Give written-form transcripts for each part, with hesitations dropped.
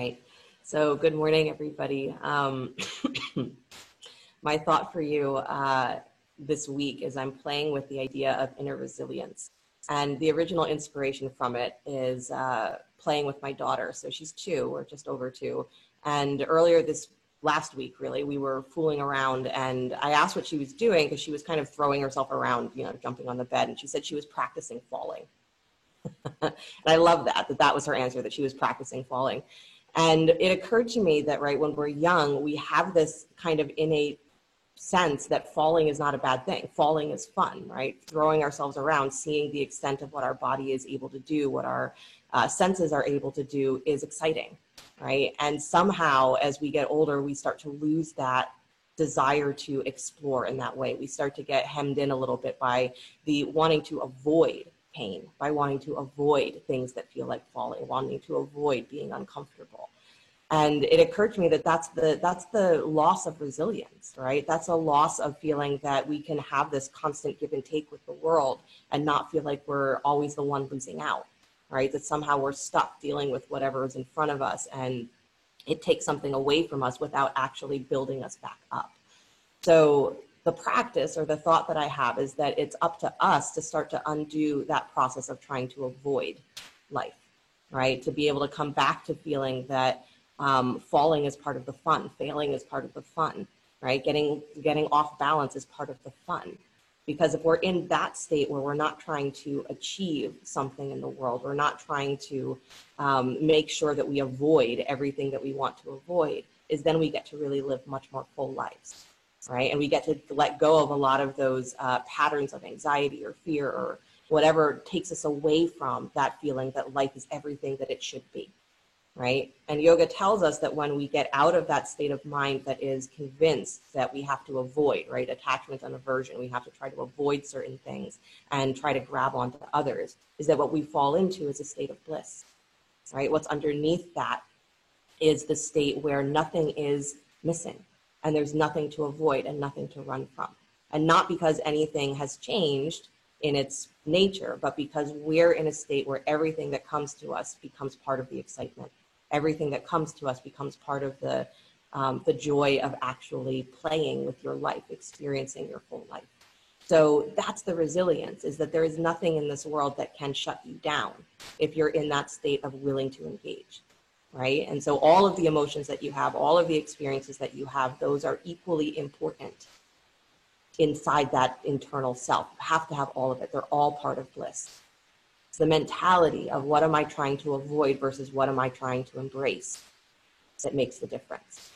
right. So good morning, everybody. My thought for you this week is I'm playing with the idea of inner resilience. And the original inspiration from it is playing with my daughter. So she's 2 or just over 2. And earlier this last week, really, we were fooling around and I asked what she was doing because she was kind of throwing herself around, you know, jumping on the bed. And she said she was practicing falling. And I love that was her answer, that she was practicing falling. And it occurred to me that, right, when we're young, we have this kind of innate sense that falling is not a bad thing. Falling is fun, right? Throwing ourselves around, seeing the extent of what our body is able to do, what our senses are able to do is exciting, right? And somehow, as we get older, we start to lose that desire to explore in that way. We start to get hemmed in a little bit by the wanting to avoid pain, by wanting to avoid things that feel like falling, wanting to avoid being uncomfortable. And it occurred to me that that's the loss of resilience, right? That's a loss of feeling that we can have this constant give and take with the world and not feel like we're always the one losing out, right? That somehow we're stuck dealing with whatever is in front of us and it takes something away from us without actually building us back up. So the practice or the thought that I have is that it's up to us to start to undo that process of trying to avoid life, right? To be able to come back to feeling that falling is part of the fun, failing is part of the fun, right? Getting off balance is part of the fun. Because if we're in that state where we're not trying to achieve something in the world, we're not trying to make sure that we avoid everything that we want to avoid, is then we get to really live much more full lives, right? And we get to let go of a lot of those patterns of anxiety or fear or whatever takes us away from that feeling that life is everything that it should be. Right? And yoga tells us that when we get out of that state of mind that is convinced that we have to avoid, right, attachment and aversion, we have to try to avoid certain things and try to grab onto others, is that what we fall into is a state of bliss, right? What's underneath that is the state where nothing is missing and there's nothing to avoid and nothing to run from. And not because anything has changed in its nature, but because we're in a state where everything that comes to us becomes part of the excitement. Everything that comes to us becomes part of the joy of actually playing with your life, experiencing your full life. So that's the resilience, is that there is nothing in this world that can shut you down if you're in that state of willing to engage, right? And so all of the emotions that you have, all of the experiences that you have, those are equally important inside that internal self. You have to have all of it. They're all part of bliss. It's the mentality of what am I trying to avoid versus what am I trying to embrace that makes the difference,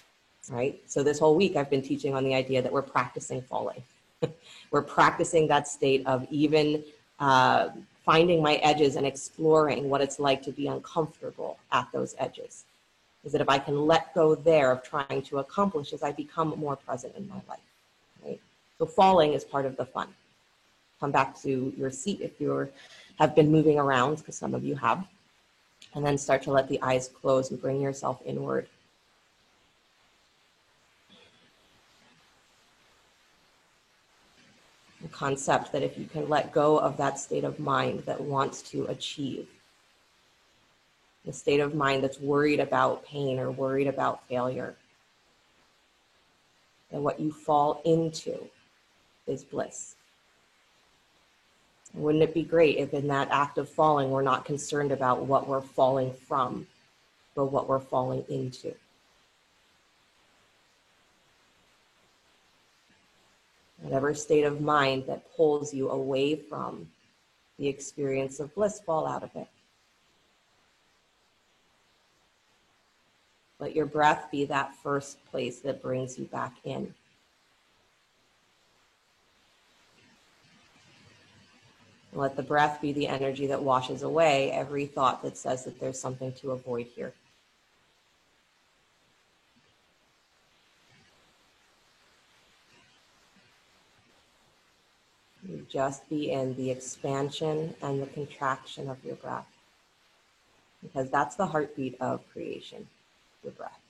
right? So this whole week I've been teaching on the idea that we're practicing falling. We're practicing that state of even finding my edges and exploring what it's like to be uncomfortable at those edges. Is that if I can let go there of trying to accomplish as I become more present in my life, right? So falling is part of the fun. Come back to your seat if you have been moving around, because some of you have, and then start to let the eyes close and bring yourself inward. The concept that if you can let go of that state of mind that wants to achieve, the state of mind that's worried about pain or worried about failure, then what you fall into is bliss. Wouldn't it be great if in that act of falling, we're not concerned about what we're falling from, but what we're falling into? Whatever state of mind that pulls you away from the experience of bliss, fall out of it. Let your breath be that first place that brings you back in. Let the breath be the energy that washes away every thought that says that there's something to avoid here. You just be in the expansion and the contraction of your breath, because that's the heartbeat of creation, your breath.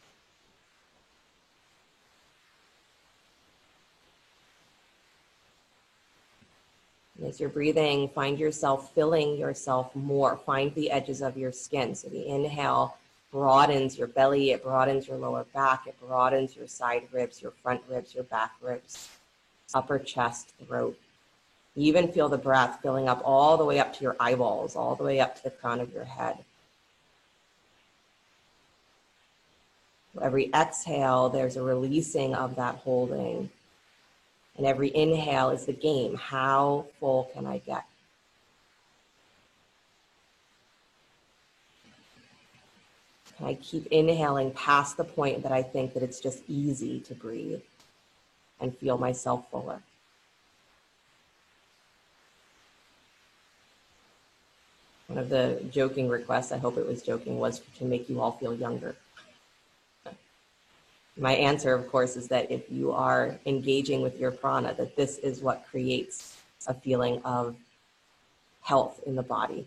And as you're breathing, find yourself filling yourself more. Find the edges of your skin. So the inhale broadens your belly, it broadens your lower back, it broadens your side ribs, your front ribs, your back ribs, upper chest, throat. You even feel the breath filling up all the way up to your eyeballs, all the way up to the crown of your head. Every exhale, there's a releasing of that holding. And every inhale is the game. How full can I get? Can I keep inhaling past the point that I think that it's just easy to breathe and feel myself fuller? One of the joking requests, I hope it was joking, was to make you all feel younger. My answer, of course, is that if you are engaging with your prana, that this is what creates a feeling of health in the body.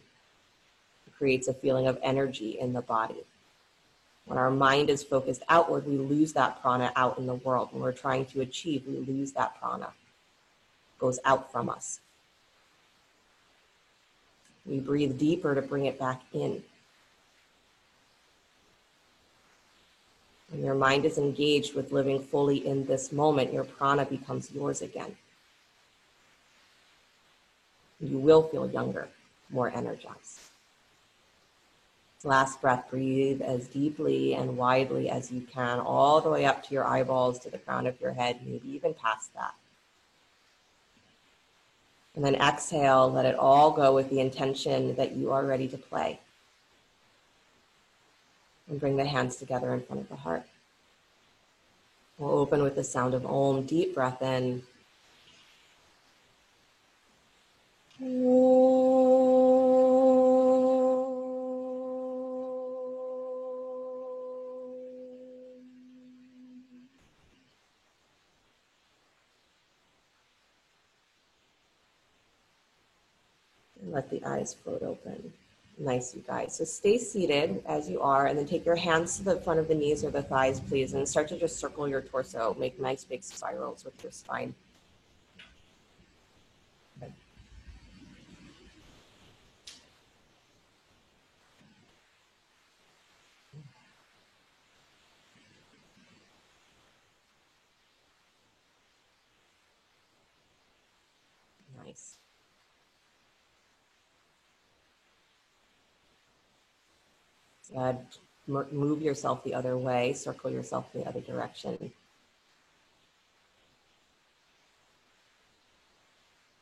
It creates a feeling of energy in the body. When our mind is focused outward, we lose that prana out in the world. When we're trying to achieve, we lose that prana. It goes out from us. We breathe deeper to bring it back in. When your mind is engaged with living fully in this moment, your prana becomes yours again. You will feel younger, more energized. Last breath, breathe as deeply and widely as you can, all the way up to your eyeballs, to the crown of your head, maybe even past that. And then exhale, let it all go with the intention that you are ready to play. And bring the hands together in front of the heart. We'll open with the sound of Om. Deep breath in. And let the eyes float open. Nice, you guys. So stay seated as you are, and then take your hands to the front of the knees or the thighs, please, and start to just circle your torso. Make nice big spirals with your spine. Okay. Nice. Move yourself the other way, circle yourself the other direction.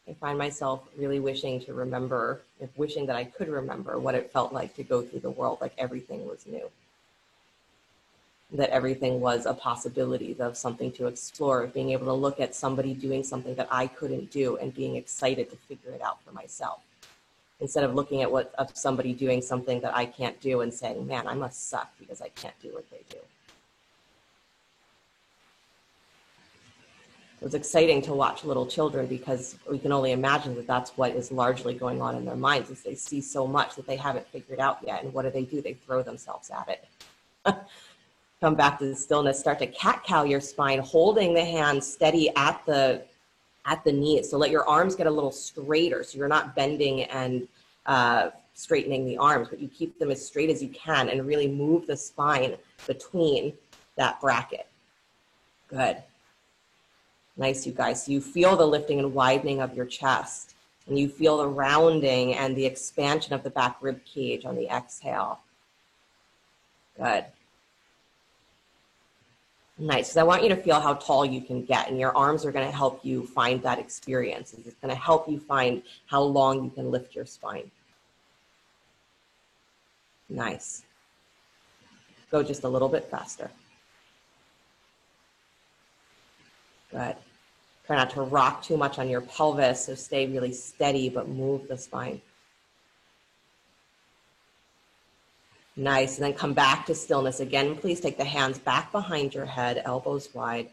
I find myself really wishing to remember, wishing that I could remember what it felt like to go through the world like everything was new. That everything was a possibility, of something to explore, of being able to look at somebody doing something that I couldn't do and being excited to figure it out for myself. Instead of looking at somebody doing something that I can't do and saying, man, I must suck because I can't do what they do. It was exciting to watch little children because we can only imagine that that's what is largely going on in their minds, is they see so much that they haven't figured out yet. And what do? They throw themselves at it. Come back to the stillness, start to cat-cow your spine, holding the hands steady at the knees. So let your arms get a little straighter, so you're not bending and straightening the arms, but you keep them as straight as you can and really move the spine between that bracket. Good. Nice, you guys. So you feel the lifting and widening of your chest, and you feel the rounding and the expansion of the back rib cage on the exhale. Good. Nice, because I want you to feel how tall you can get, and your arms are going to help you find that experience. It's going to help you find how long you can lift your spine. Nice. Go just a little bit faster. Good. Try not to rock too much on your pelvis, so stay really steady, but move the spine. Nice, and then come back to stillness. Again, please take the hands back behind your head, elbows wide.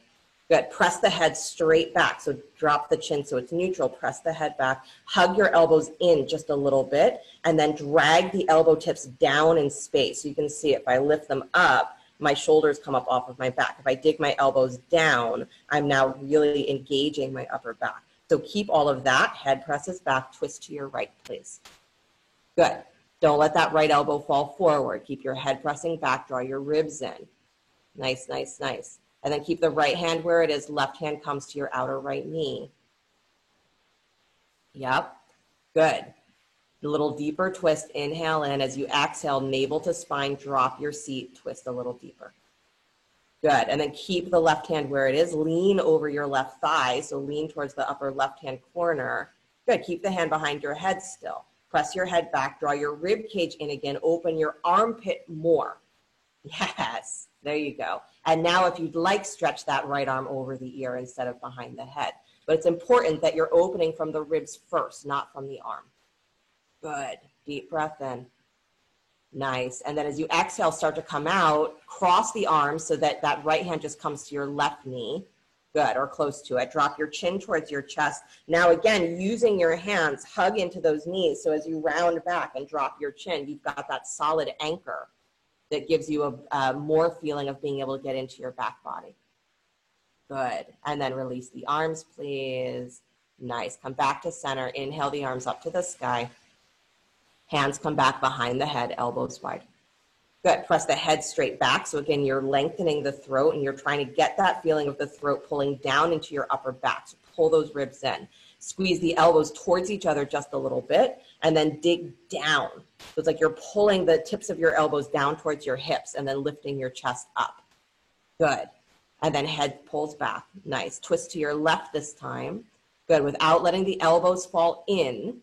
Good, press the head straight back, so drop the chin so it's neutral. Press the head back, hug your elbows in just a little bit, and then drag the elbow tips down in space. You can see if I lift them up, my shoulders come up off of my back. If I dig my elbows down, I'm now really engaging my upper back. So keep all of that. Head presses back, twist to your right, please. Good. Don't let that right elbow fall forward. Keep your head pressing back, draw your ribs in. Nice, nice, nice. And then keep the right hand where it is. Left hand comes to your outer right knee. Yep, good. A little deeper twist, inhale in. As you exhale, navel to spine, drop your seat, twist a little deeper. Good, and then keep the left hand where it is. Lean over your left thigh, so lean towards the upper left-hand corner. Good, keep the hand behind your head still. Press your head back, draw your rib cage in again, open your armpit more. Yes, there you go. And now if you'd like, stretch that right arm over the ear instead of behind the head. But it's important that you're opening from the ribs first, not from the arm. Good, deep breath in. Nice, and then as you exhale, start to come out, cross the arms so that that right hand just comes to your left knee. Good, or close to it. Drop your chin towards your chest. Now again, using your hands, hug into those knees. So as you round back and drop your chin, you've got that solid anchor that gives you a more feeling of being able to get into your back body. Good, and then release the arms, please. Nice, come back to center. Inhale the arms up to the sky. Hands come back behind the head, elbows wide. Good, press the head straight back. So again, you're lengthening the throat and you're trying to get that feeling of the throat pulling down into your upper back. So pull those ribs in. Squeeze the elbows towards each other just a little bit and then dig down. So it's like you're pulling the tips of your elbows down towards your hips and then lifting your chest up. Good, and then head pulls back. Nice, twist to your left this time. Good, without letting the elbows fall in.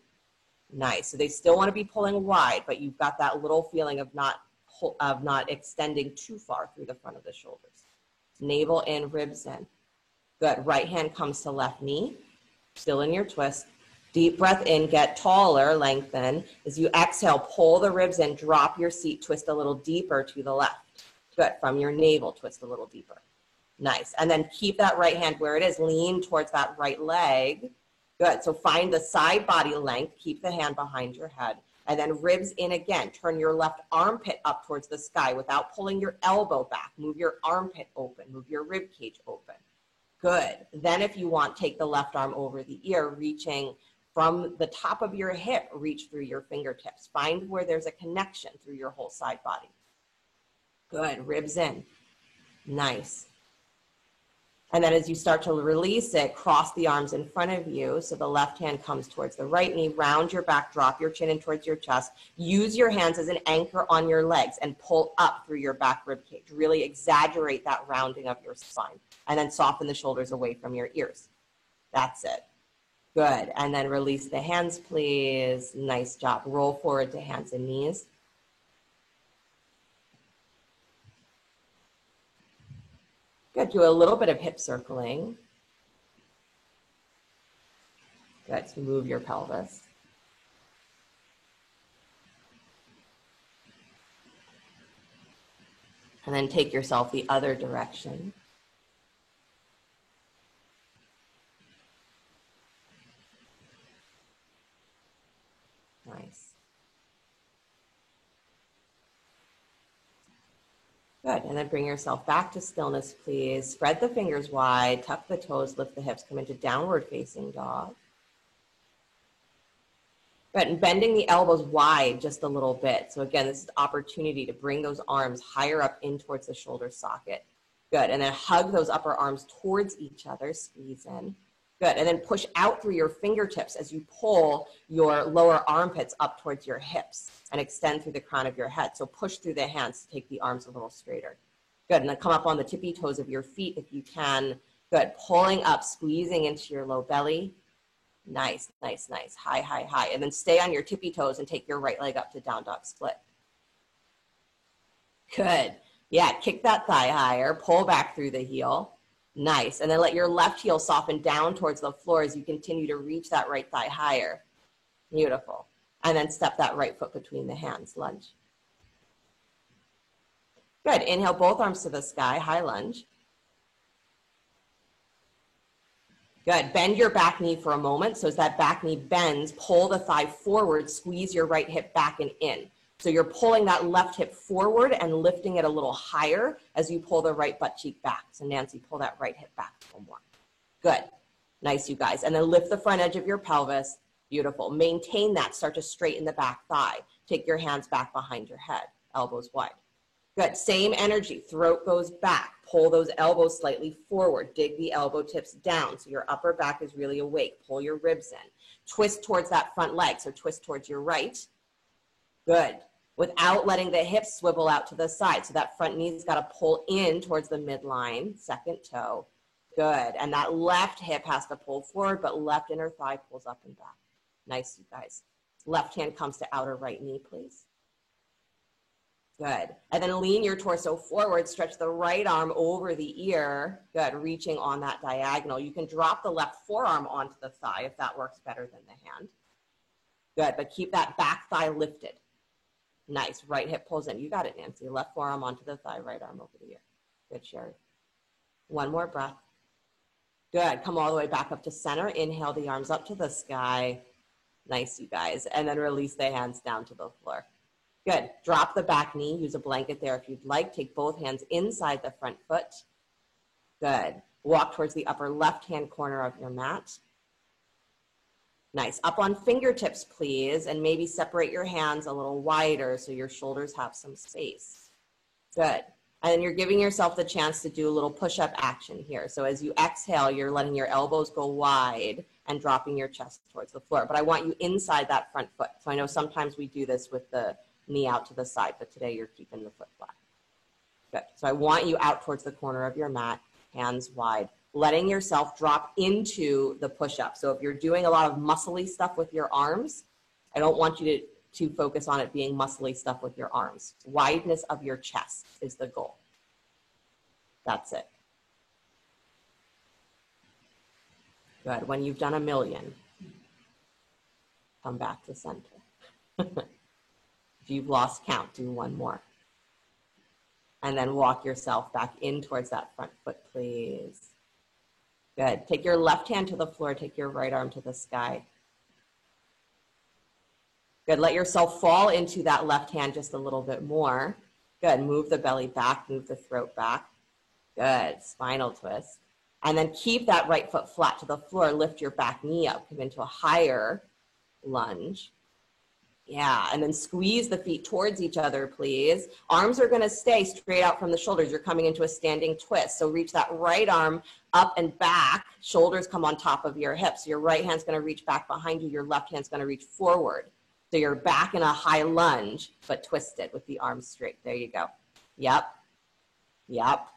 Nice. So they still want to be pulling wide, but you've got that little feeling of not extending too far through the front of the shoulders. Navel in, ribs in. Good. Right hand comes to left knee. Still in your twist. Deep breath in, get taller, lengthen. As you exhale, pull the ribs in, drop your seat, twist a little deeper to the left. Good. From your navel, twist a little deeper. Nice. And then keep that right hand where it is. Lean towards that right leg. Good, so find the side body length, keep the hand behind your head, and then ribs in again. Turn your left armpit up towards the sky without pulling your elbow back. Move your armpit open, move your rib cage open. Good, then if you want, take the left arm over the ear, reaching from the top of your hip, reach through your fingertips. Find where there's a connection through your whole side body. Good, ribs in, nice. And then as you start to release it, cross the arms in front of you. So the left hand comes towards the right knee, round your back, drop your chin in towards your chest. Use your hands as an anchor on your legs and pull up through your back rib cage. Really exaggerate that rounding of your spine. And then soften the shoulders away from your ears. That's it. Good. And then release the hands, please. Nice job. Roll forward to hands and knees. Good, do a little bit of hip circling. Good, so move your pelvis. And then take yourself the other direction. Nice. Good, and then bring yourself back to stillness, please. Spread the fingers wide, tuck the toes, lift the hips, come into downward facing dog. Good, and bending the elbows wide just a little bit. So again, this is the opportunity to bring those arms higher up in towards the shoulder socket. Good, and then hug those upper arms towards each other, squeeze in. Good, and then push out through your fingertips as you pull your lower armpits up towards your hips and extend through the crown of your head. So push through the hands to take the arms a little straighter. Good, and then come up on the tippy toes of your feet if you can. Good, pulling up, squeezing into your low belly. Nice, nice, nice. High, high, high. And then stay on your tippy toes and take your right leg up to down dog split. Good. Yeah, kick that thigh higher, pull back through the heel. Nice, and then let your left heel soften down towards the floor as you continue to reach that right thigh higher. Beautiful. And then step that right foot between the hands, lunge. Good, inhale both arms to the sky, high lunge. Good, bend your back knee for a moment. So as that back knee bends, pull the thigh forward, squeeze your right hip back and in. So you're pulling that left hip forward and lifting it a little higher as you pull the right butt cheek back. So Nancy, pull that right hip back a little more. Good. Nice, you guys. And then lift the front edge of your pelvis. Beautiful. Maintain that. Start to straighten the back thigh. take your hands back behind your head, elbows wide. Good, same energy, throat goes back, pull those elbows slightly forward, dig the elbow tips down so your upper back is really awake, pull your ribs in. Twist towards that front leg, so twist towards your right. Good, without letting the hips swivel out to the side, so that front knee's gotta pull in towards the midline, second toe. Good, and that left hip has to pull forward, but left inner thigh pulls up and back. Nice, you guys. Left hand comes to outer right knee, please. Good. And then lean your torso forward, stretch the right arm over the ear. Good, reaching on that diagonal. You can drop the left forearm onto the thigh if that works better than the hand. Good, but keep that back thigh lifted. Nice, right hip pulls in. You got it, Nancy. Left forearm onto the thigh, right arm over the ear. Good, Sherry. One more breath. Good, come all the way back up to center. Inhale the arms up to the sky. Nice, you guys. And then release the hands down to the floor. Good, drop the back knee. Use a blanket there if you'd like. Take both hands inside the front foot. Good, walk towards the upper left-hand corner of your mat. Nice, up on fingertips, please, and maybe separate your hands a little wider so your shoulders have some space. Good, and then you're giving yourself the chance to do a little push-up action here. So as you exhale, you're letting your elbows go wide and dropping your chest towards the floor. But I want you inside that front foot. So I know sometimes we do this with the knee out to the side, but today you're keeping the foot flat. Good, so I want you out towards the corner of your mat, hands wide, letting yourself drop into the push-up. So if you're doing a lot of muscly stuff with your arms, I don't want you to focus on it being muscly stuff with your arms. Wideness of your chest is the goal. That's it. Good. When you've done 1,000,000, come back to center. If you've lost count, do one more. And then walk yourself back in towards that front foot, please. Good. Take your left hand to the floor. Take your right arm to the sky. Good. Let yourself fall into that left hand just a little bit more. Good. Move the belly back. Move the throat back. Good. Spinal twist. And then keep that right foot flat to the floor. Lift your back knee up. Come into a higher lunge. Yeah, and then squeeze the feet towards each other, please. Arms are gonna stay straight out from the shoulders. You're coming into a standing twist. So reach that right arm up and back. Shoulders come on top of your hips. Your right hand's gonna reach back behind you. Your left hand's gonna reach forward. So you're back in a high lunge, but twisted with the arms straight. There you go. Yep, yep,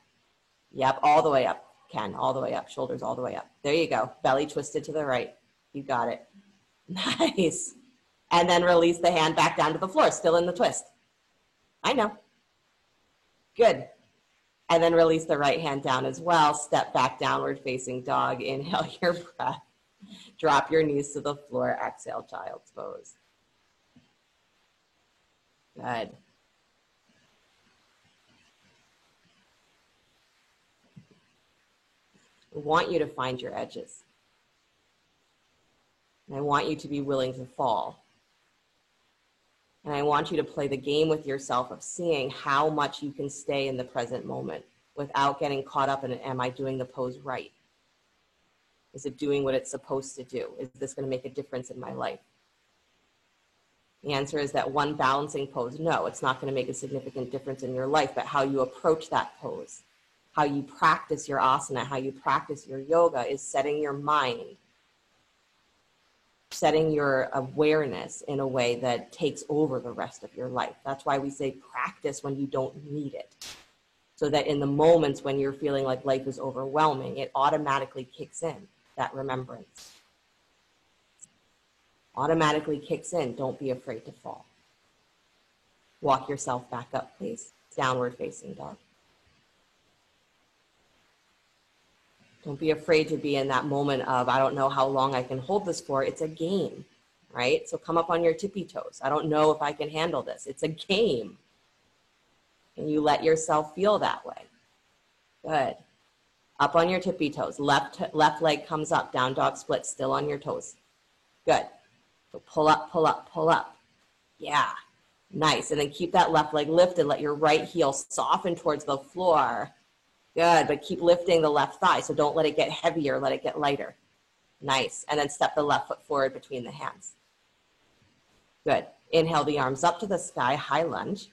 yep, all the way up. Ken, all the way up, shoulders all the way up. There you go, belly twisted to the right. You got it. Nice. And then release the hand back down to the floor, still in the twist. I know. Good. And then release the right hand down as well. Step back, downward facing dog. Inhale your breath. Drop your knees to the floor. Exhale, child's pose. Good. I want you to find your edges. And I want you to be willing to fall. And I want you to play the game with yourself of seeing how much you can stay in the present moment without getting caught up in, am I doing the pose right? Is it doing what it's supposed to do? Is this going to make a difference in my life? The answer is that one balancing pose, no, it's not going to make a significant difference in your life, but how you approach that pose, how you practice your asana, how you practice your yoga is setting your mind, setting your awareness in a way that takes over the rest of your life. That's why we say practice when you don't need it. So that in the moments when you're feeling like life is overwhelming, it automatically kicks in, that remembrance. Automatically kicks in, don't be afraid to fall. Walk yourself back up, please. Downward facing dog. Don't be afraid to be in that moment of, I don't know how long I can hold this for. It's a game, right? So come up on your tippy toes. I don't know if I can handle this. It's a game. And you let yourself feel that way. Good. Up on your tippy toes. Left leg comes up. Down dog split, still on your toes. Good. So pull up, pull up, pull up. Yeah. Nice. And then keep that left leg lifted. Let your right heel soften towards the floor. Good, but keep lifting the left thigh, so don't let it get heavier, let it get lighter. Nice, and then step the left foot forward between the hands. Good, Inhale the arms up to the sky, high lunge.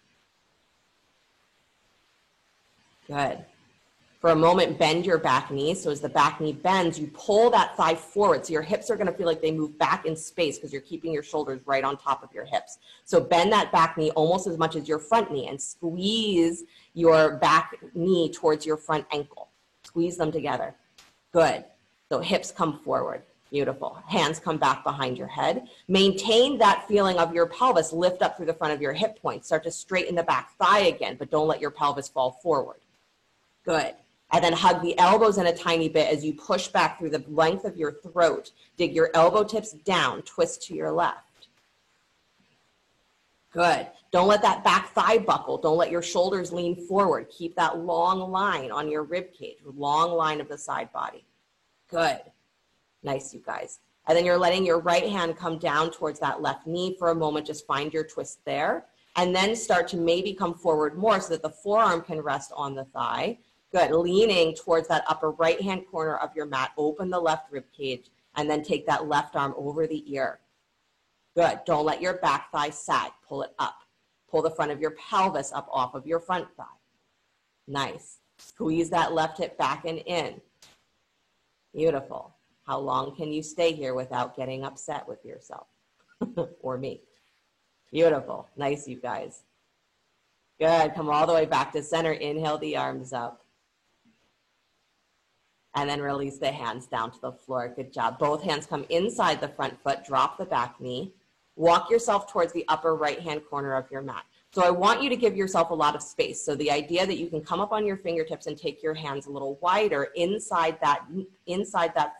Good. For a moment, bend your back knee. So as the back knee bends, you pull that thigh forward. So your hips are going to feel like they move back in space because you're keeping your shoulders right on top of your hips. So bend that back knee almost as much as your front knee and squeeze your back knee towards your front ankle. Squeeze them together. Good. So hips come forward. Beautiful. Hands come back behind your head. Maintain that feeling of your pelvis lift up through the front of your hip points. Start to straighten the back thigh again, but don't let your pelvis fall forward. Good. And then hug the elbows in a tiny bit as you push back through the length of your throat. Dig your elbow tips down, twist to your left. Good. Don't let that back thigh buckle. Don't let your shoulders lean forward. Keep that long line on your rib cage, long line of the side body. Good. Nice, you guys. And then you're letting your right hand come down towards that left knee for a moment. Just find your twist there. And then start to maybe come forward more so that the forearm can rest on the thigh. Good. Leaning towards that upper right-hand corner of your mat. Open the left rib cage and then take that left arm over the ear. Good. Don't let your back thigh sag. Pull it up. Pull the front of your pelvis up off of your front thigh. Nice. Squeeze that left hip back and in. Beautiful. How long can you stay here without getting upset with yourself or me? Beautiful. Nice, you guys. Good. Come all the way back to center. Inhale the arms up. And then release the hands down to the floor. Good job. Both hands come inside the front foot. Drop the back knee. Walk yourself towards the upper right-hand corner of your mat. So I want you to give yourself a lot of space. So the idea that you can come up on your fingertips and take your hands a little wider inside that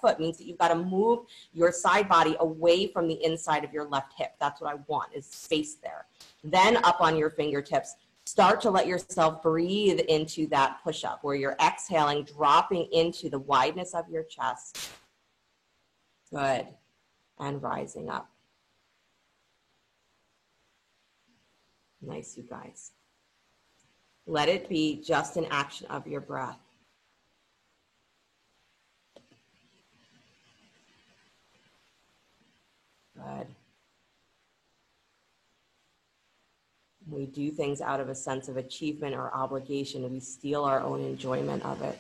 foot means that you've got to move your side body away from the inside of your left hip. That's what I want, is space there. Then up on your fingertips, start to let yourself breathe into that push-up where you're exhaling, dropping into the wideness of your chest. Good. And rising up. Nice, you guys. Let it be just an action of your breath. Good. We do things out of a sense of achievement or obligation. We steal our own enjoyment of it.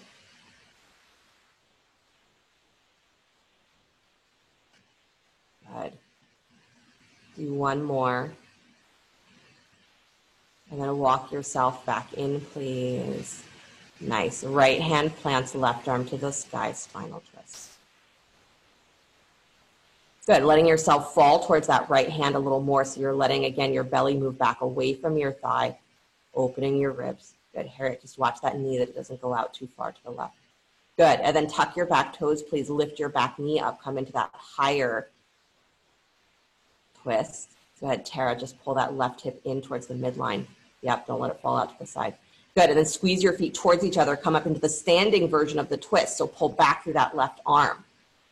Good. Do one more. And then walk yourself back in, please. Nice. Right hand plants left arm to the sky, spinal twist. Good. Letting yourself fall towards that right hand a little more. So you're letting, again, your belly move back away from your thigh, opening your ribs. Good. Harriet, just watch that knee that it doesn't go out too far to the left. Good. And then tuck your back toes, please. Lift your back knee up. Come into that higher twist. Go ahead, Tara. Just pull that left hip in towards the midline. Yep, don't let it fall out to the side. Good, and then squeeze your feet towards each other. Come up into the standing version of the twist. So pull back through that left arm.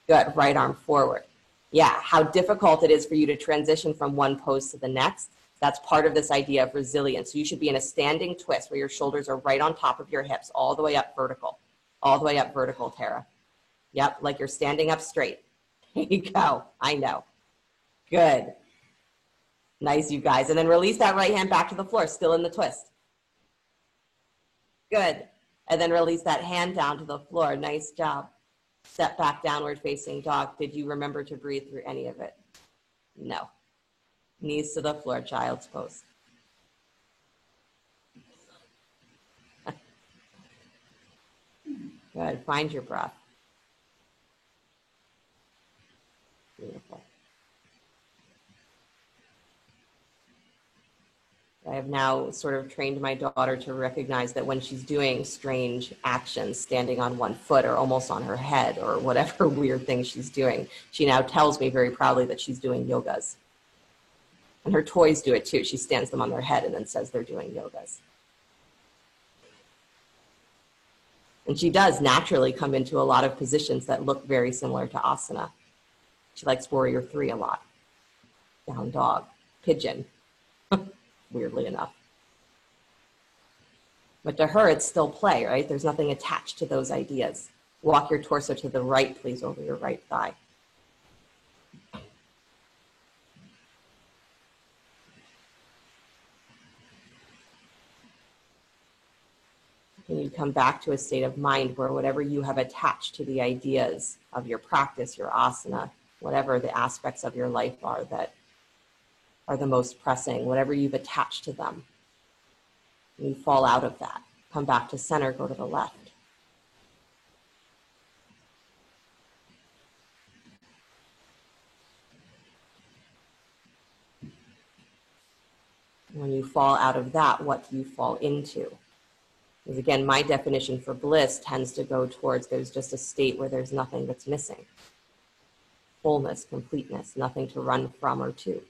Good, right arm forward. Yeah, how difficult it is for you to transition from one pose to the next. That's part of this idea of resilience. So you should be in a standing twist where your shoulders are right on top of your hips, all the way up vertical. All the way up vertical, Tara. Yep, like you're standing up straight. There you go, I know. Good. Nice, you guys. And then release that right hand back to the floor, still in the twist. Good. And then release that hand down to the floor. Nice job. Step back, downward facing dog. Did you remember to breathe through any of it? No. Knees to the floor, child's pose. Good. Find your breath. Beautiful. I have now sort of trained my daughter to recognize that when she's doing strange actions, standing on one foot or almost on her head or whatever weird thing she's doing, she now tells me very proudly that she's doing yogas. And her toys do it too. She stands them on their head and then says they're doing yogas. And she does naturally come into a lot of positions that look very similar to asana. She likes warrior 3 a lot. Down dog, pigeon. Weirdly enough. But to her, it's still play, right? There's nothing attached to those ideas. Walk your torso to the right, please, over your right thigh. And you come back to a state of mind where whatever you have attached to the ideas of your practice, your asana, whatever the aspects of your life are that are the most pressing, whatever you've attached to them, you fall out of that. Come back to center, go to the left. When you fall out of that, what do you fall into? Because again, my definition for bliss tends to go towards there's just a state where there's nothing that's missing. Fullness, completeness, nothing to run from or to.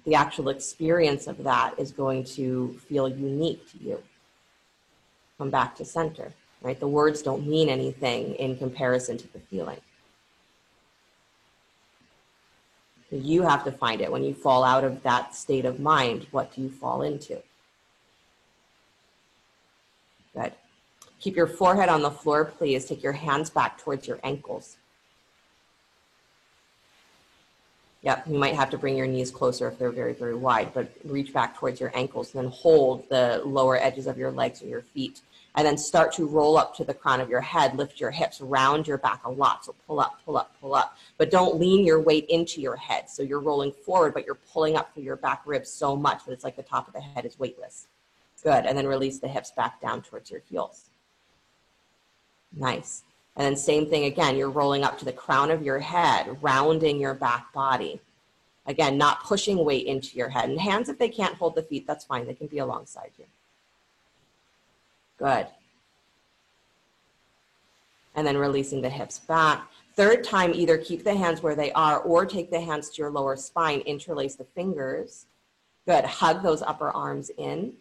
The actual experience of that is going to feel unique to you. Come back to center, right? The words don't mean anything in comparison to the feeling. You have to find it. When you fall out of that state of mind, what do you fall into? Good. Keep your forehead on the floor, please. Take your hands back towards your ankles. Yep, you might have to bring your knees closer if they're very, very wide, but reach back towards your ankles and then hold the lower edges of your legs or your feet. And then start to roll up to the crown of your head. Lift your hips, round your back a lot. So pull up, pull up, pull up. But don't lean your weight into your head. So you're rolling forward, but you're pulling up through your back ribs so much that it's like the top of the head is weightless. Good. And then release the hips back down towards your heels. Nice. And then same thing again. You're rolling up to the crown of your head, rounding your back body. Again, not pushing weight into your head. And hands, if they can't hold the feet, that's fine. They can be alongside you. Good. And then releasing the hips back. Third time, either keep the hands where they are or take the hands to your lower spine, interlace the fingers. Good. Hug those upper arms in.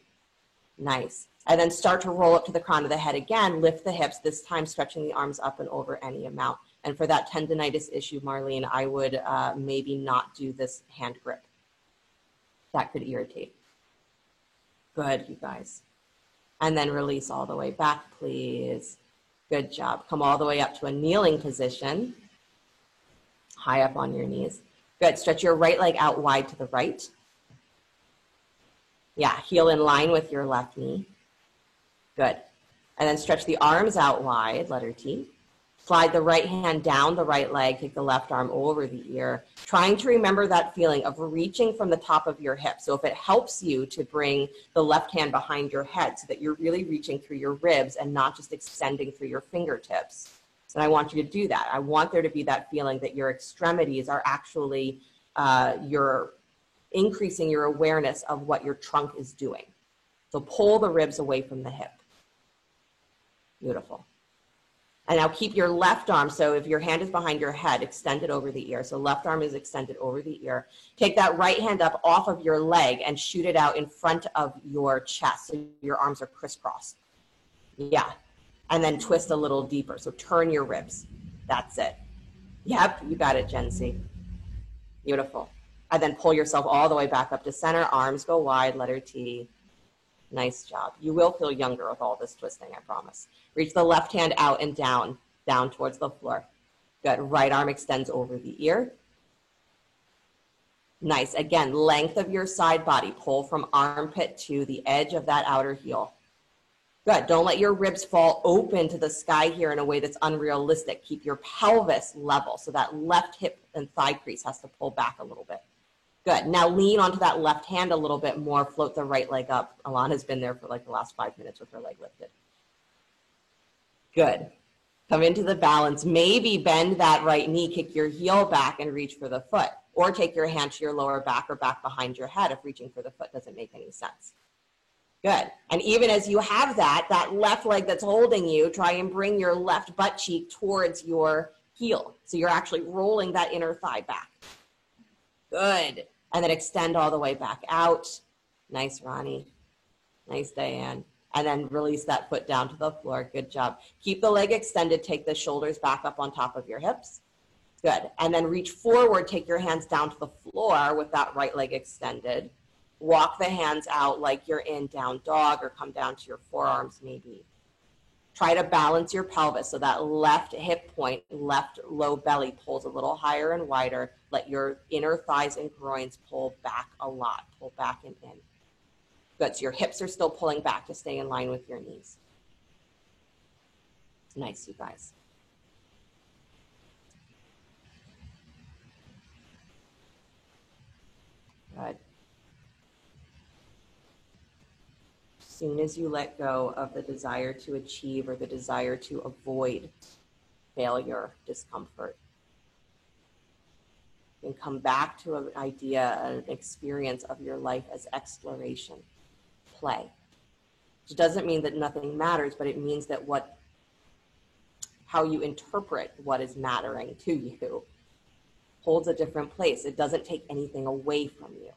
Nice. And then start to roll up to the crown of the head again. Lift the hips, this time stretching the arms up and over any amount. And for that tendinitis issue, Marlene, I would maybe not do this hand grip. That could irritate. Good, you guys. And then release all the way back, please. Good job. Come all the way up to a kneeling position. High up on your knees. Good. Stretch your right leg out wide to the right. Yeah, heel in line with your left knee. Good. And then stretch the arms out wide, letter T. Slide the right hand down the right leg, take the left arm over the ear, trying to remember that feeling of reaching from the top of your hip. So if it helps you to bring the left hand behind your head so that you're really reaching through your ribs and not just extending through your fingertips, then I want you to do that. I want there to be that feeling that your extremities are actually, you're increasing your awareness of what your trunk is doing. So pull the ribs away from the hip. Beautiful. And now keep your left arm, so if your hand is behind your head, extend it over the ear. So left arm is extended over the ear. Take that right hand up off of your leg and shoot it out in front of your chest. So your arms are crisscrossed. Yeah. And then twist a little deeper. So turn your ribs. That's it. Yep, you got it, Jency. Beautiful. And then pull yourself all the way back up to center. Arms go wide, letter T. Nice job. You will feel younger with all this twisting, I promise. Reach the left hand out and down, down towards the floor. Good. Right arm extends over the ear. Nice. Again, length of your side body. Pull from armpit to the edge of that outer heel. Good. Don't let your ribs fall open to the sky here in a way that's unrealistic. Keep your pelvis level. So that left hip and thigh crease has to pull back a little bit. Good. Now lean onto that left hand a little bit more. Float the right leg up. Alana's been there for like the last 5 minutes with her leg lifted. Good. Come into the balance. Maybe bend that right knee, kick your heel back and reach for the foot. Or take your hand to your lower back or back behind your head if reaching for the foot doesn't make any sense. Good. And even as you have that left leg that's holding you, try and bring your left butt cheek towards your heel. So you're actually rolling that inner thigh back. Good. And then extend all the way back out. Nice, Ronnie. Nice, Diane. And then release that foot down to the floor. Good job. Keep the leg extended. Take the shoulders back up on top of your hips. Good. And then reach forward. Take your hands down to the floor with that right leg extended. Walk the hands out like you're in down dog or come down to your forearms maybe. Try to balance your pelvis so that left hip point, left low belly pulls a little higher and wider. Let your inner thighs and groins pull back a lot. Pull back and in. Good, so your hips are still pulling back to stay in line with your knees. Nice, you guys. Good. As soon as you let go of the desire to achieve or the desire to avoid failure, discomfort, and come back to an idea, an experience of your life as exploration, play. It doesn't mean that nothing matters, but it means that how you interpret what is mattering to you holds a different place. It doesn't take anything away from you.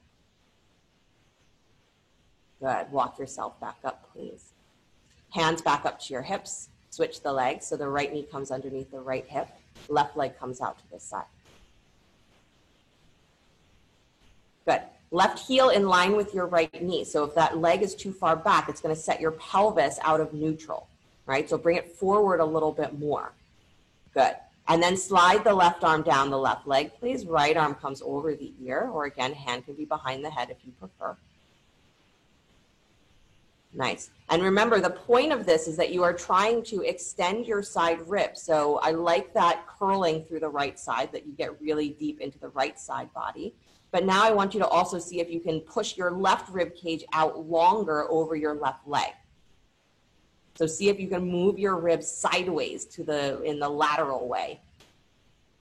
Good. Walk yourself back up, please. Hands back up to your hips. Switch the legs so the right knee comes underneath the right hip. Left leg comes out to the side. Good. Left heel in line with your right knee. So if that leg is too far back, it's going to set your pelvis out of neutral, right? So bring it forward a little bit more. Good. And then slide the left arm down the left leg, please. Right arm comes over the ear, or again, hand can be behind the head if you prefer. Nice. And remember, the point of this is that you are trying to extend your side rib. So I like that curling through the right side, that you get really deep into the right side body. But now I want you to also see if you can push your left rib cage out longer over your left leg. So see if you can move your ribs sideways in the lateral way.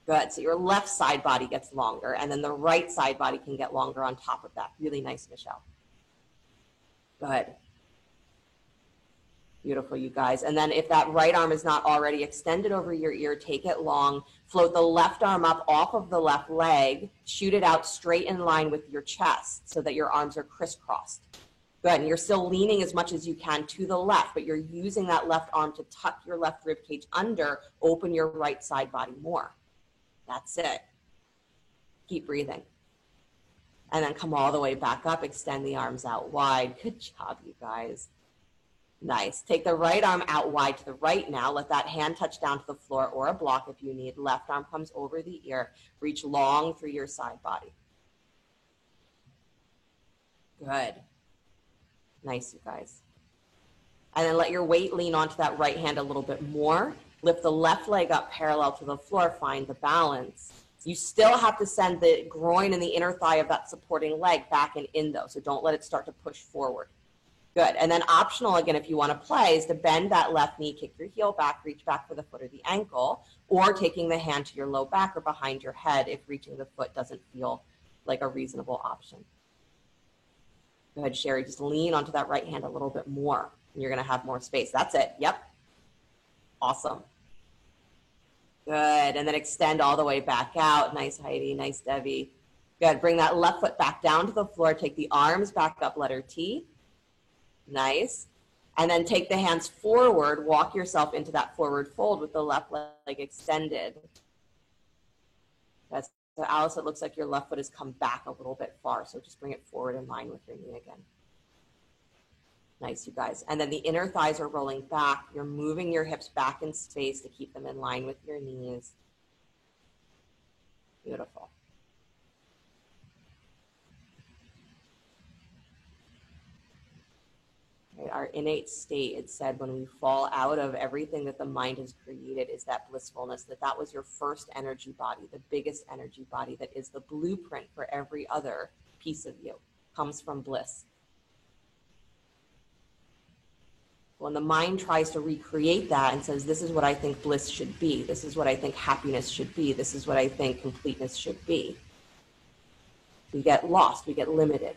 Good. So your left side body gets longer, and then the right side body can get longer on top of that. Really nice, Michelle. Good. Beautiful, you guys. And then if that right arm is not already extended over your ear, take it long. Float the left arm up off of the left leg. Shoot it out straight in line with your chest so that your arms are crisscrossed. Good. And you're still leaning as much as you can to the left, but you're using that left arm to tuck your left rib cage under, open your right side body more. That's it. Keep breathing. And then come all the way back up. Extend the arms out wide. Good job, you guys. Nice. Take the right arm out wide to the right now. Let that hand touch down to the floor or a block if you need. Left arm comes over the ear. Reach long through your side body. Good. Nice, you guys. And then let your weight lean onto that right hand a little bit more. Lift the left leg up parallel to the floor. Find the balance. You still have to send the groin and the inner thigh of that supporting leg back and in though. So don't let it start to push forward. Good. And then optional, again, if you want to play, is to bend that left knee, kick your heel back, reach back for the foot or the ankle, or taking the hand to your low back or behind your head if reaching the foot doesn't feel like a reasonable option. Go ahead, Sherry. Just lean onto that right hand a little bit more, and you're going to have more space. That's it. Yep. Awesome. Good. And then extend all the way back out. Nice, Heidi. Nice, Debbie. Good. Bring that left foot back down to the floor. Take the arms back up, letter T. Nice. And then take the hands forward, walk yourself into that forward fold with the left leg extended. That's, so Alice, it looks like your left foot has come back a little bit far, so just bring it forward in line with your knee again. Nice, you guys. And then the inner thighs are rolling back. You're moving your hips back in space to keep them in line with your knees. Beautiful. Our innate state, it said, when we fall out of everything that the mind has created, is that blissfulness, that was your first energy body, the biggest energy body that is the blueprint for every other piece of you, comes from bliss. When the mind tries to recreate that and says, this is what I think bliss should be, this is what I think happiness should be, this is what I think completeness should be, we get lost, we get limited.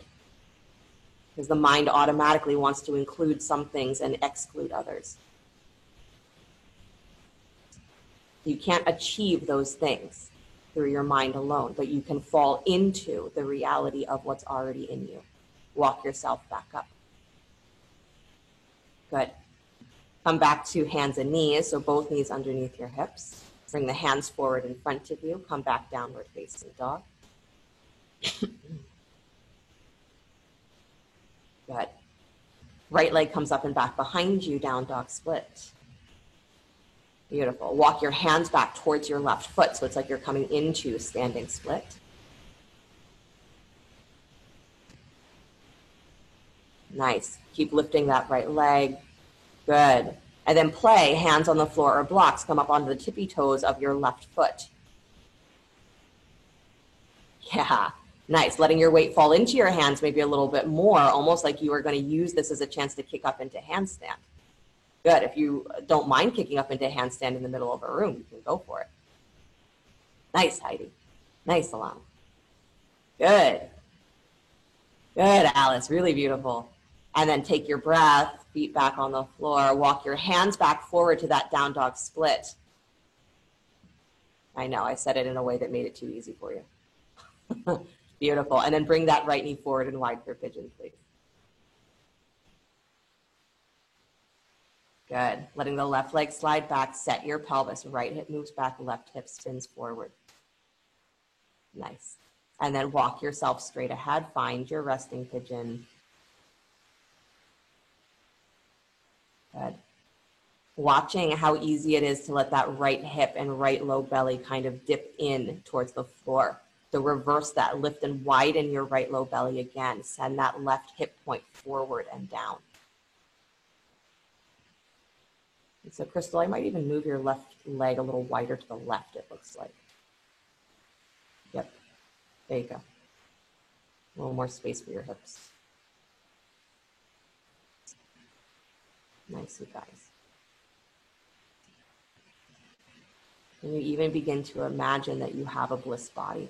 Because the mind automatically wants to include some things and exclude others. You can't achieve those things through your mind alone, but you can fall into the reality of what's already in you. Walk yourself back up. Good. Come back to hands and knees, so both knees underneath your hips. Bring the hands forward in front of you. Come back downward facing dog. Good. Right leg comes up and back behind you, down dog split. Beautiful. Walk your hands back towards your left foot, so it's like you're coming into standing split. Nice. Keep lifting that right leg. Good. And then play, hands on the floor or blocks, come up onto the tippy toes of your left foot. Yeah, nice. Letting your weight fall into your hands maybe a little bit more, almost like you are going to use this as a chance to kick up into handstand. Good. If you don't mind kicking up into handstand in the middle of a room, you can go for it. Nice, Heidi. Nice, Alana. Good. Good, Alice. Really beautiful. And then take your breath, feet back on the floor, walk your hands back forward to that down dog split. I know, I said it in a way that made it too easy for you. Beautiful. And then bring that right knee forward and wide for pigeon, please. Good. Letting the left leg slide back, set your pelvis. Right hip moves back, left hip spins forward. Nice. And then walk yourself straight ahead. Find your resting pigeon. Good. Watching how easy it is to let that right hip and right low belly kind of dip in towards the floor. So reverse that, lift and widen your right low belly again. Send that left hip point forward and down. And so Crystal, I might even move your left leg a little wider to the left, it looks like. Yep, there you go. A little more space for your hips. Nice, you guys. And you even begin to imagine that you have a bliss body.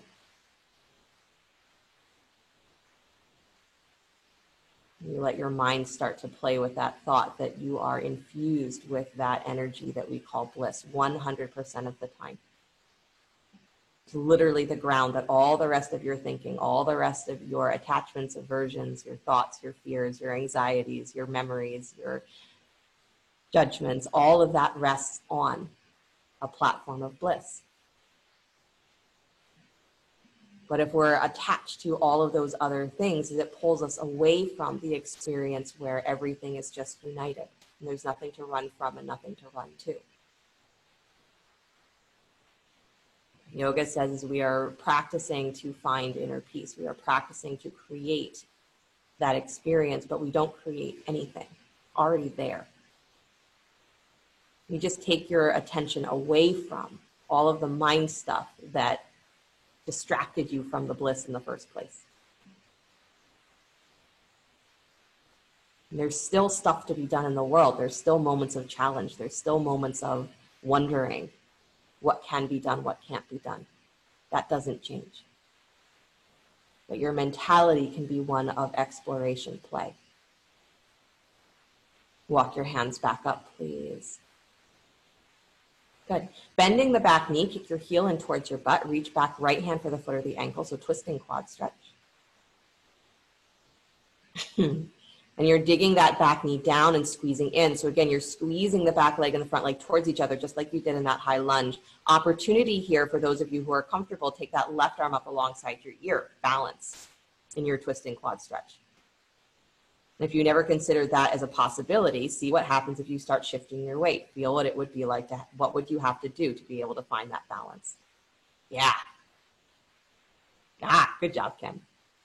You let your mind start to play with that thought that you are infused with that energy that we call bliss 100% of the time. It's literally the ground that all the rest of your thinking, all the rest of your attachments, aversions, your thoughts, your fears, your anxieties, your memories, your judgments, all of that rests on a platform of bliss. But if we're attached to all of those other things, it pulls us away from the experience where everything is just united and there's nothing to run from and nothing to run to. Yoga says we are practicing to find inner peace. We are practicing to create that experience, but we don't create anything already there. You just take your attention away from all of the mind stuff that distracted you from the bliss in the first place. And there's still stuff to be done in the world. There's still moments of challenge. There's still moments of wondering what can be done, what can't be done. That doesn't change. But your mentality can be one of exploration, play. Walk your hands back up, please. Good. Bending the back knee, kick your heel in towards your butt, reach back, right hand for the foot or the ankle, so twisting quad stretch. And you're digging that back knee down and squeezing in. So again, you're squeezing the back leg and the front leg towards each other, just like you did in that high lunge. Opportunity here for those of you who are comfortable, take that left arm up alongside your ear, balance in your twisting quad stretch. And if you never considered that as a possibility, see what happens if you start shifting your weight. Feel what it would be like to, what would you have to do to be able to find that balance? Yeah. Ah, good job, Kim.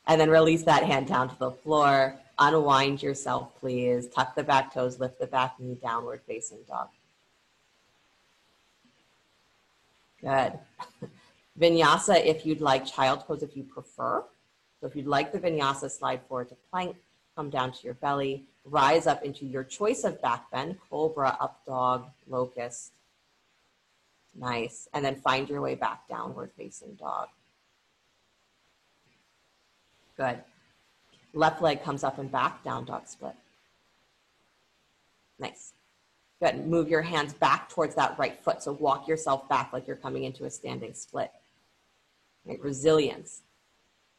And then release that hand down to the floor. Unwind yourself, please. Tuck the back toes, lift the back knee, downward facing dog. Good. Vinyasa, if you'd like, child pose if you prefer. So if you'd like the vinyasa, slide forward to plank, come down to your belly, rise up into your choice of back bend, cobra, up dog, locust. Nice. And then find your way back, downward facing dog. Good. Left leg comes up and back, down dog split. Nice. Good. Move your hands back towards that right foot. So walk yourself back like you're coming into a standing split. Right. Resilience.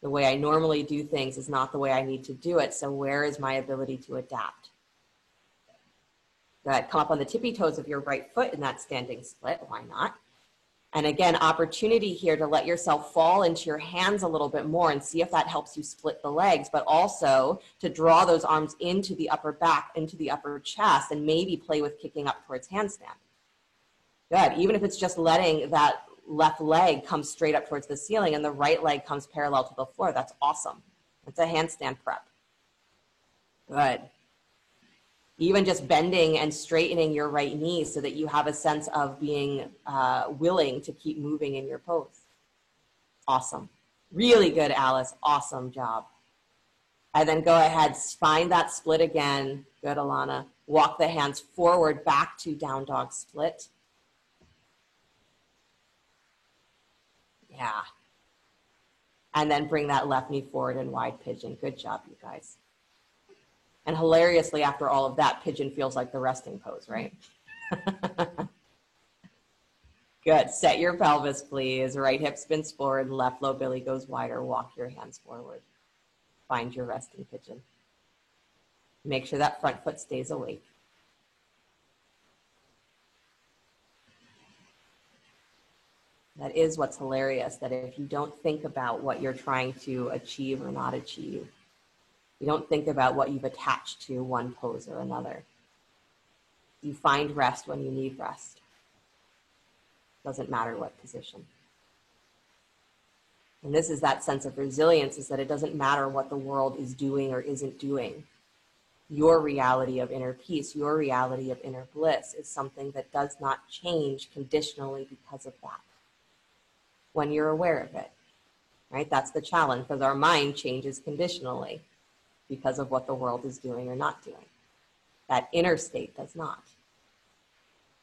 The way I normally do things is not the way I need to do it. So where is my ability to adapt? Good. Come up on the tippy toes of your right foot in that standing split. Why not? And again, opportunity here to let yourself fall into your hands a little bit more and see if that helps you split the legs, but also to draw those arms into the upper back, into the upper chest, and maybe play with kicking up towards handstand. Good. Even if it's just letting that left leg come straight up towards the ceiling and the right leg comes parallel to the floor, that's awesome. It's a handstand prep. Good. Even just bending and straightening your right knee so that you have a sense of being willing to keep moving in your pose. Awesome. Really good, Alice. Awesome job. And then go ahead, find that split again. Good, Alana. Walk the hands forward back to down dog split. Yeah. And then bring that left knee forward in wide pigeon. Good job, you guys. And hilariously, after all of that, pigeon feels like the resting pose, right? Good. Set your pelvis, please. Right hip spins forward, left low belly goes wider. Walk your hands forward. Find your resting pigeon. Make sure that front foot stays awake. That is what's hilarious, that if you don't think about what you're trying to achieve or not achieve, you don't think about what you've attached to one pose or another. You find rest when you need rest. Doesn't matter what position. And this is that sense of resilience, is that it doesn't matter what the world is doing or isn't doing. Your reality of inner peace, your reality of inner bliss is something that does not change conditionally because of that. When you're aware of it, right? That's the challenge, because our mind changes conditionally because of what the world is doing or not doing. That inner state does not.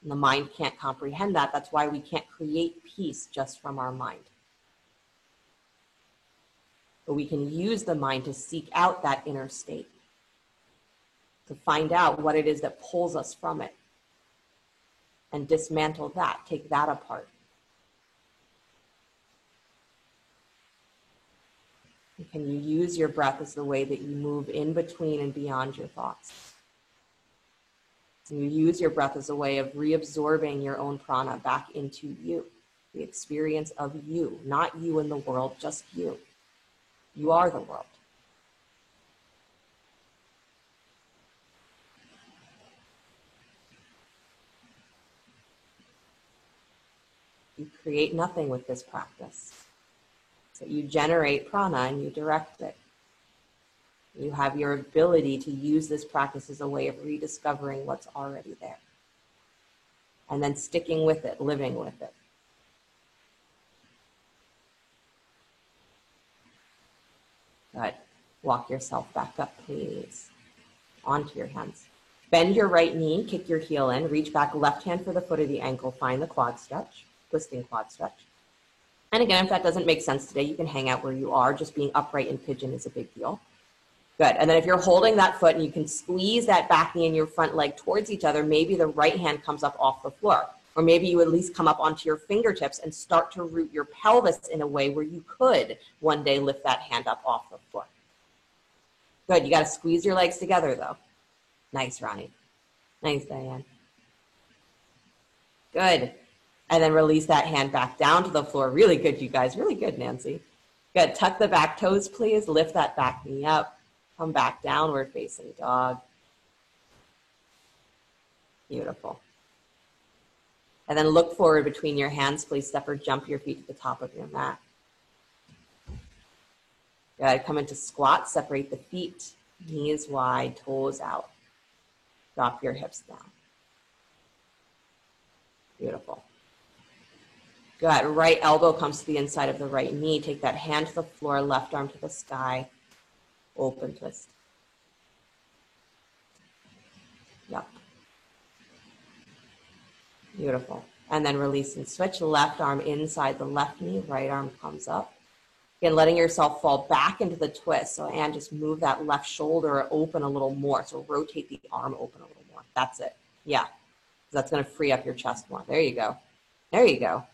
And the mind can't comprehend that. That's why we can't create peace just from our mind. But we can use the mind to seek out that inner state, to find out what it is that pulls us from it, and dismantle that, take that apart. And can you use your breath as the way that you move in between and beyond your thoughts? And you use your breath as a way of reabsorbing your own prana back into you, the experience of you, not you in the world, just you. You are the world. You create nothing with this practice. So you generate prana and you direct it. You have your ability to use this practice as a way of rediscovering what's already there. And then sticking with it, living with it. Good. Walk yourself back up, please. Onto your hands. Bend your right knee, kick your heel in, reach back, left hand for the foot of the ankle, find the quad stretch, twisting quad stretch. And again, if that doesn't make sense today, you can hang out where you are. Just being upright in pigeon is a big deal. Good. And then if you're holding that foot and you can squeeze that back knee and your front leg towards each other, maybe the right hand comes up off the floor. Or maybe you at least come up onto your fingertips and start to root your pelvis in a way where you could one day lift that hand up off the floor. Good. You got to squeeze your legs together, though. Nice, Ronnie. Nice, Diane. Good. And then release that hand back down to the floor. Really good, you guys. Really good, Nancy. Good. Tuck the back toes, please. Lift that back knee up. Come back, downward facing dog. Beautiful. And then look forward between your hands, please. Step or jump your feet to the top of your mat. Good. Come into squat. Separate the feet. Knees wide, toes out. Drop your hips down. Beautiful. Good. Right elbow comes to the inside of the right knee. Take that hand to the floor, left arm to the sky. Open twist. Yep. Beautiful. And then release and switch. Left arm inside the left knee. Right arm comes up. Again, letting yourself fall back into the twist. So, and just move that left shoulder open a little more. So rotate the arm open a little more. That's it. Yeah. That's going to free up your chest more. There you go. There you go.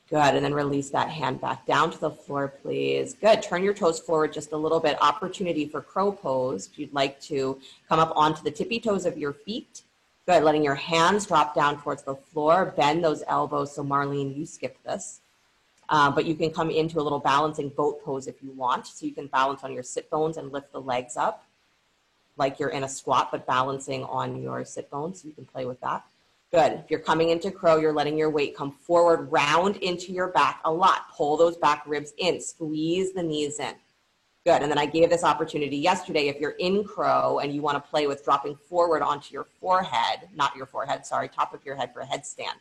Good. And then release that hand back down to the floor, please. Good. Turn your toes forward just a little bit. Opportunity for crow pose. If you'd like to come up onto the tippy toes of your feet. Good. Letting your hands drop down towards the floor. Bend those elbows. So Marlene, you skipped this. But you can come into a little balancing boat pose if you want. So you can balance on your sit bones and lift the legs up like you're in a squat, but balancing on your sit bones. So you can play with that. Good. If you're coming into crow, you're letting your weight come forward, round into your back a lot. Pull those back ribs in. Squeeze the knees in. Good. And then I gave this opportunity yesterday. If you're in crow and you want to play with dropping forward onto your forehead, not your forehead, sorry, top of your head for a headstand,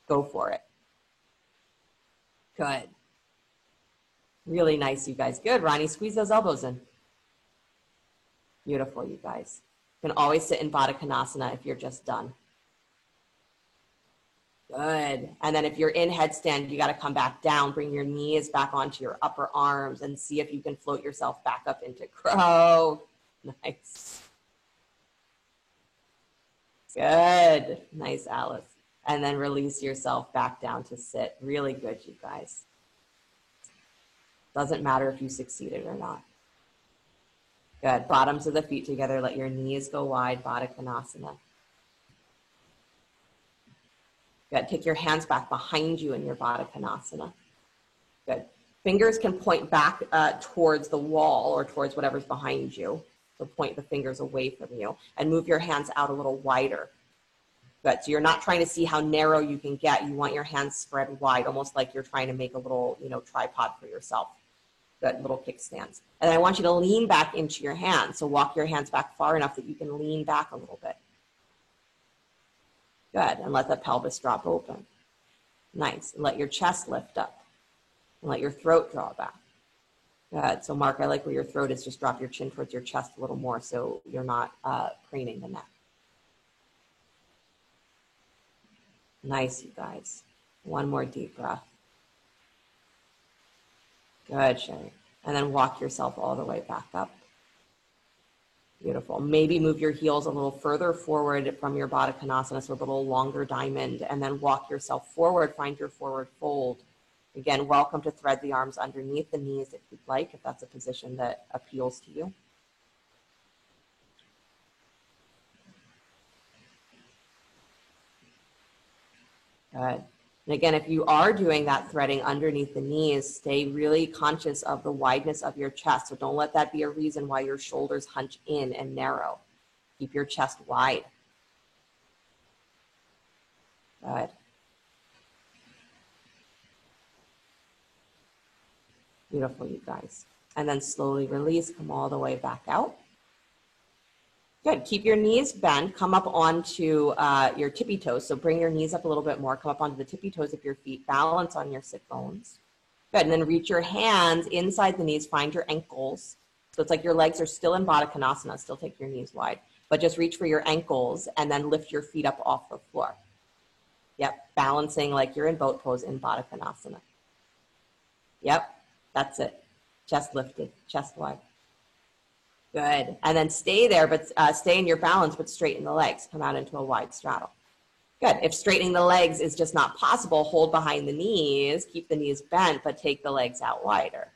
go for it. Good. Really nice, you guys. Good, Ronnie. Squeeze those elbows in. Beautiful, you guys. You can always sit in Baddha Konasana if you're just done. Good. And then if you're in headstand, you got to come back down, bring your knees back onto your upper arms and see if you can float yourself back up into crow. Nice. Good. Nice, Alice. And then release yourself back down to sit. Really good, you guys. Doesn't matter if you succeeded or not. Good. Bottoms of the feet together. Let your knees go wide. Baddha Konasana. Good. Take your hands back behind you in your Baddha Konasana. Good. Fingers can point back towards the wall or towards whatever's behind you. So point the fingers away from you and move your hands out a little wider. Good. So you're not trying to see how narrow you can get. You want your hands spread wide, almost like you're trying to make a little, tripod for yourself. Good. Little kickstands. And I want you to lean back into your hands. So walk your hands back far enough that you can lean back a little bit. Good. And let the pelvis drop open. Nice. And let your chest lift up. And let your throat draw back. Good. So Mark, I like where your throat is. Just drop your chin towards your chest a little more so you're not craning the neck. Nice, you guys. One more deep breath. Good, Sherry. And then walk yourself all the way back up. Beautiful. Maybe move your heels a little further forward from your Baddha Konasana, so a little longer diamond, and then walk yourself forward. Find your forward fold. Again, welcome to thread the arms underneath the knees if you'd like, if that's a position that appeals to you. Good. And again, if you are doing that threading underneath the knees, stay really conscious of the wideness of your chest. So don't let that be a reason why your shoulders hunch in and narrow. Keep your chest wide. Good. Beautiful, you guys. And then slowly release, come all the way back out. Good. Keep your knees bent. Come up onto your tippy toes. So bring your knees up a little bit more. Come up onto the tippy toes of your feet. Balance on your sit bones. Good. And then reach your hands inside the knees. Find your ankles. So it's like your legs are still in Baddha Konasana. Still take your knees wide. But just reach for your ankles and then lift your feet up off the floor. Yep. Balancing like you're in boat pose in Baddha Konasana. Yep. That's it. Chest lifted. Chest wide. Good. And then stay there, but stay in your balance, but straighten the legs. Come out into a wide straddle. Good. If straightening the legs is just not possible, hold behind the knees, keep the knees bent, but take the legs out wider.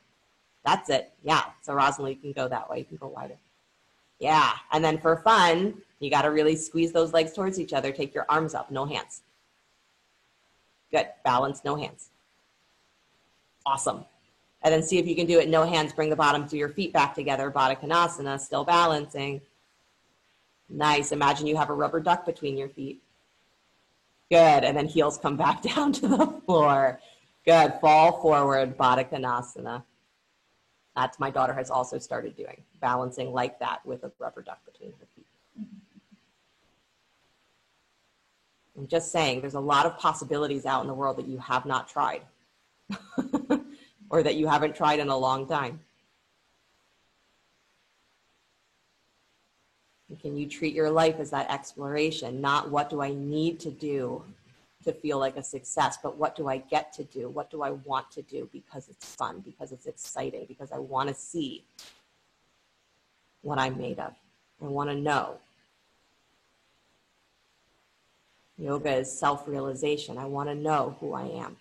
That's it. Yeah. So Rosalind, you can go that way. You can go wider. Yeah. And then for fun, you got to really squeeze those legs towards each other. Take your arms up, no hands. Good. Balance, no hands. Awesome. And then see if you can do it no hands. Bring the bottoms of your feet back together. Baddha Konasana, still balancing. Nice. Imagine you have a rubber duck between your feet. Good. And then heels come back down to the floor. Good. Fall forward, Baddha Konasana. That's my daughter has also started doing. Balancing like that with a rubber duck between her feet. I'm just saying, there's a lot of possibilities out in the world that you have not tried. Or that you haven't tried in a long time. And can you treat your life as that exploration, not what do I need to do to feel like a success, but what do I get to do? What do I want to do because it's fun, because it's exciting, because I want to see what I'm made of. I want to know. Yoga is self-realization. I want to know who I am.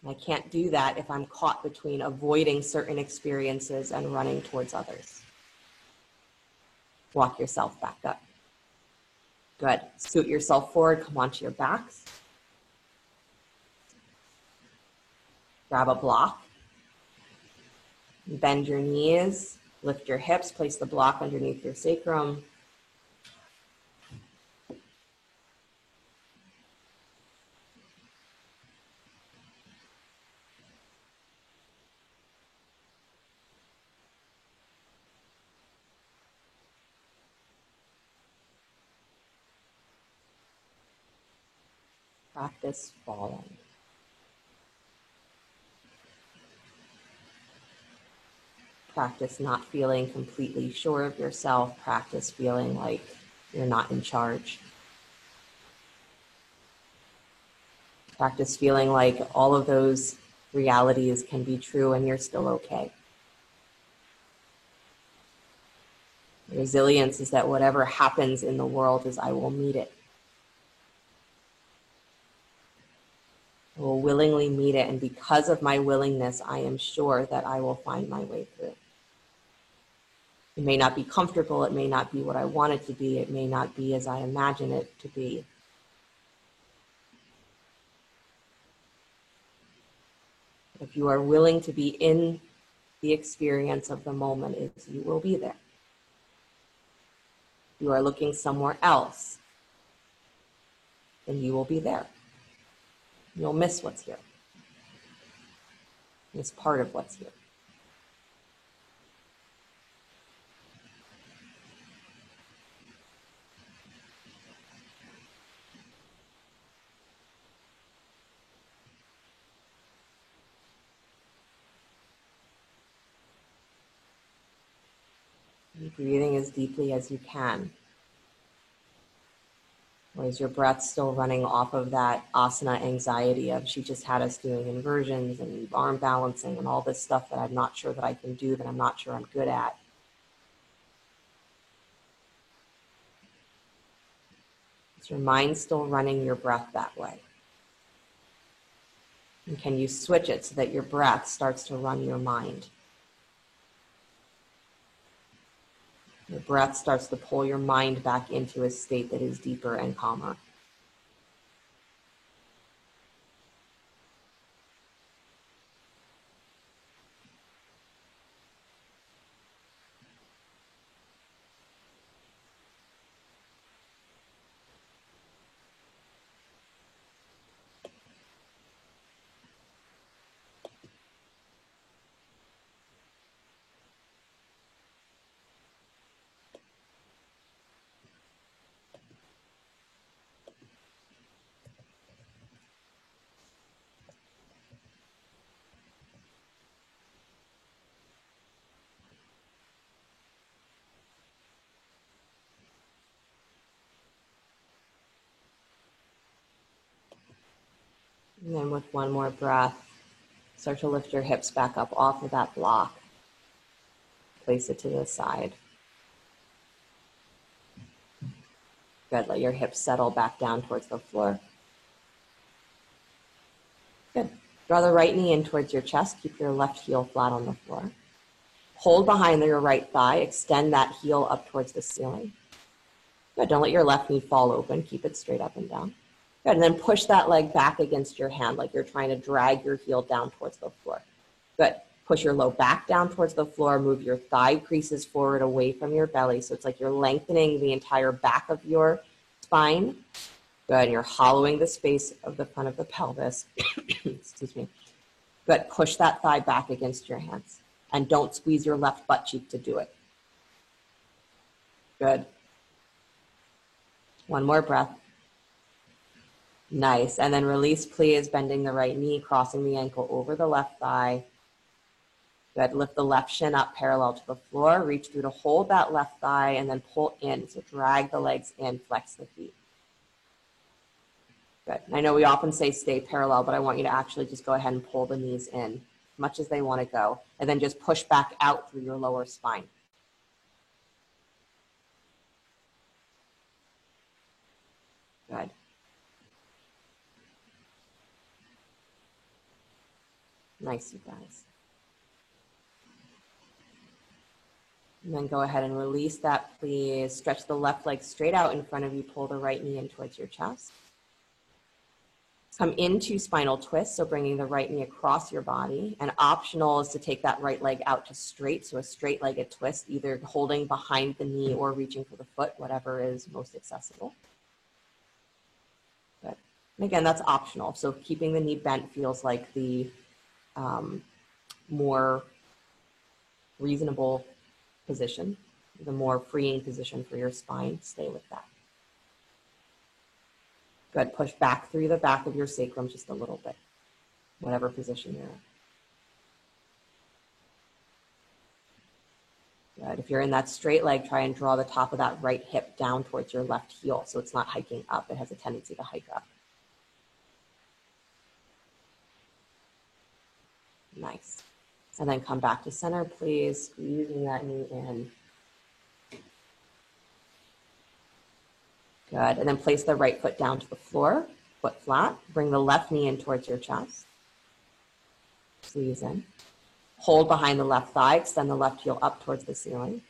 I can't do that if I'm caught between avoiding certain experiences and running towards others. Walk yourself back up. Good. Scoot yourself forward. Come onto your backs. Grab a block. Bend your knees. Lift your hips. Place the block underneath your sacrum. Practice falling. Practice not feeling completely sure of yourself. Practice feeling like you're not in charge. Practice feeling like all of those realities can be true and you're still okay. Resilience is that whatever happens in the world is I will meet it. I will willingly meet it, and because of my willingness, I am sure that I will find my way through. It may not be comfortable, it may not be what I want it to be, it may not be as I imagine it to be. If you are willing to be in the experience of the moment, you will be there. If you are looking somewhere else, then you will be there. You'll miss what's here. It's part of what's here. Breathing as deeply as you can. Or is your breath still running off of that asana anxiety of she just had us doing inversions and arm balancing and all this stuff that I'm not sure that I can do, that I'm not sure I'm good at? Is your mind still running your breath that way? And can you switch it so that your breath starts to run your mind? Your breath starts to pull your mind back into a state that is deeper and calmer. And then with one more breath, start to lift your hips back up off of that block. Place it to the side. Good, let your hips settle back down towards the floor. Good. Draw the right knee in towards your chest. Keep your left heel flat on the floor. Hold behind your right thigh. Extend that heel up towards the ceiling. Good. Don't let your left knee fall open. Keep it straight up and down. Good. And then push that leg back against your hand like you're trying to drag your heel down towards the floor. Good. Push your low back down towards the floor. Move your thigh creases forward away from your belly. So it's like you're lengthening the entire back of your spine. Good. You're hollowing the space of the front of the pelvis. Excuse me. Good. Push that thigh back against your hands. And don't squeeze your left butt cheek to do it. Good. One more breath. Nice. And then release, please. Bending the right knee, crossing the ankle over the left thigh. Good. Lift the left shin up parallel to the floor. Reach through to hold that left thigh and then pull in. So drag the legs in, flex the feet. Good. And I know we often say stay parallel, but I want you to actually just go ahead and pull the knees in as much as they want to go. And then just push back out through your lower spine. Good. Nice, you guys. And then go ahead and release that, please. Stretch the left leg straight out in front of you. Pull the right knee in towards your chest. Come into spinal twist, so bringing the right knee across your body. And optional is to take that right leg out to straight, so a straight-legged twist, either holding behind the knee or reaching for the foot, whatever is most accessible. Good. And again, that's optional. So keeping the knee bent feels like the more reasonable position, the more freeing position for your spine. Stay with that. Good. Push back through the back of your sacrum just a little bit, whatever position you're in. Good. If you're in that straight leg, try and draw the top of that right hip down towards your left heel so it's not hiking up. It has a tendency to hike up. Nice. And then come back to center, please. Squeezing that knee in. Good. And then place the right foot down to the floor, foot flat. Bring the left knee in towards your chest. Squeeze in. Hold behind the left thigh. Extend the left heel up towards the ceiling.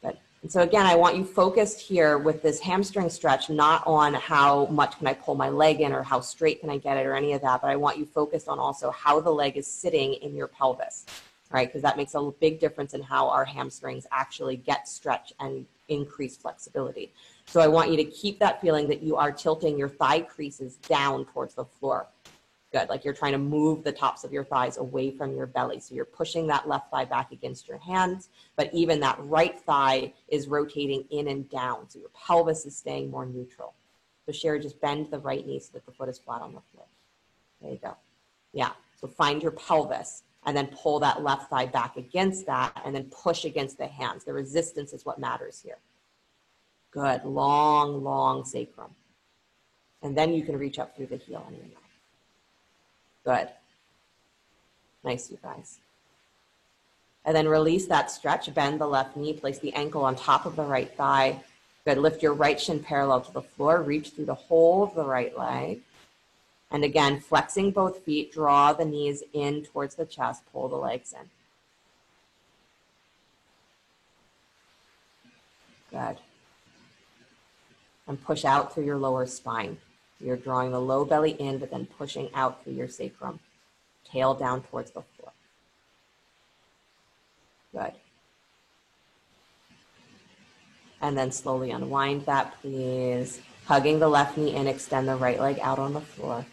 Good. And so again, I want you focused here with this hamstring stretch, not on how much can I pull my leg in or how straight can I get it or any of that, but I want you focused on also how the leg is sitting in your pelvis, right? Because that makes a big difference in how our hamstrings actually get stretch and increase flexibility. So I want you to keep that feeling that you are tilting your thigh creases down towards the floor. Good, like you're trying to move the tops of your thighs away from your belly. So you're pushing that left thigh back against your hands, but even that right thigh is rotating in and down. So your pelvis is staying more neutral. So Sherry, just bend the right knee so that the foot is flat on the floor. There you go. Yeah, so find your pelvis and then pull that left thigh back against that and then push against the hands. The resistance is what matters here. Good, long, long sacrum. And then you can reach up through the heel on your mat. Good. Nice, you guys. And then release that stretch, bend the left knee, place the ankle on top of the right thigh. Good, lift your right shin parallel to the floor, reach through the whole of the right leg. And again, flexing both feet, draw the knees in towards the chest, pull the legs in. Good. And push out through your lower spine. You're drawing the low belly in, but then pushing out through your sacrum. Tail down towards the floor. Good. And then slowly unwind that, please. Hugging the left knee in, extend the right leg out on the floor.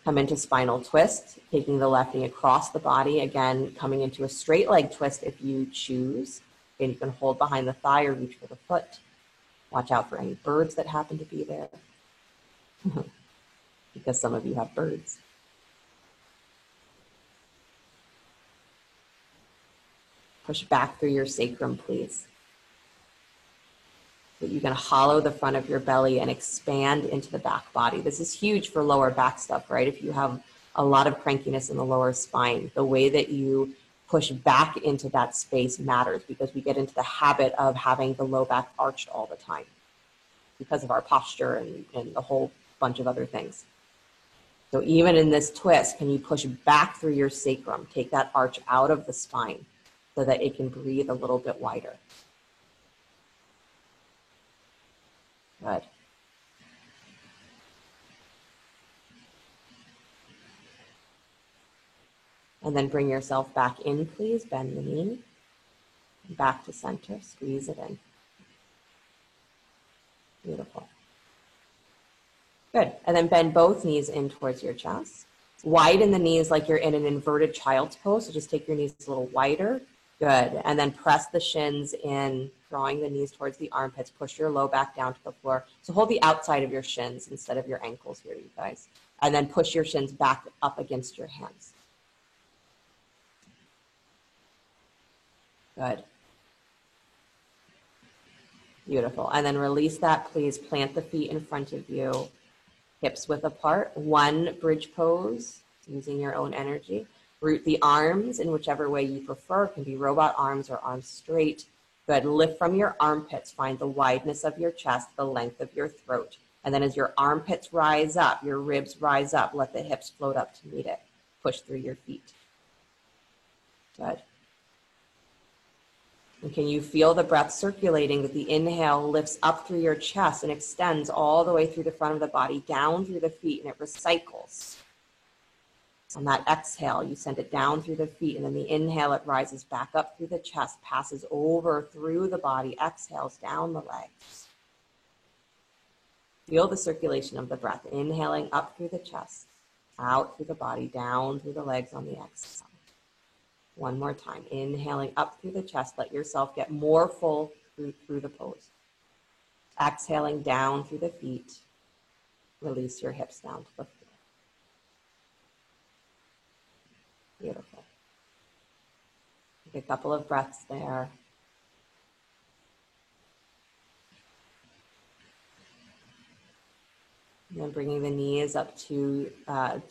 Come into spinal twist, taking the left knee across the body. Again, coming into a straight leg twist if you choose. And you can hold behind the thigh or reach for the foot. Watch out for any birds that happen to be there. Because some of you have birds. Push back through your sacrum, please. So you can hollow the front of your belly and expand into the back body. This is huge for lower back stuff, right? If you have a lot of crankiness in the lower spine, the way that you push back into that space matters because we get into the habit of having the low back arched all the time because of our posture and a whole bunch of other things. So even in this twist, can you push back through your sacrum? Take that arch out of the spine so that it can breathe a little bit wider. Good. And then bring yourself back in, please. Bend the knee. Back to center. Squeeze it in. Beautiful. Good. And then bend both knees in towards your chest. Widen the knees like you're in an inverted child's pose. So just take your knees a little wider. Good. And then press the shins in, drawing the knees towards the armpits. Push your low back down to the floor. So hold the outside of your shins instead of your ankles here, you guys. And then push your shins back up against your hands. Good. Beautiful. And then release that, please. Plant the feet in front of you. Hips width apart. One bridge pose, using your own energy. Root the arms in whichever way you prefer. It can be robot arms or arms straight. Good. Lift from your armpits. Find the wideness of your chest, the length of your throat. And then as your armpits rise up, your ribs rise up, let the hips float up to meet it. Push through your feet. Good. And can you feel the breath circulating, that the inhale lifts up through your chest and extends all the way through the front of the body, down through the feet, and it recycles. On that exhale, you send it down through the feet, and then the inhale, it rises back up through the chest, passes over through the body, exhales down the legs. Feel the circulation of the breath, inhaling up through the chest, out through the body, down through the legs on the exhale. One more time, inhaling up through the chest, let yourself get more full through the pose. Exhaling down through the feet. Release your hips down to the floor. Beautiful. Take a couple of breaths there. And then bringing the knees up to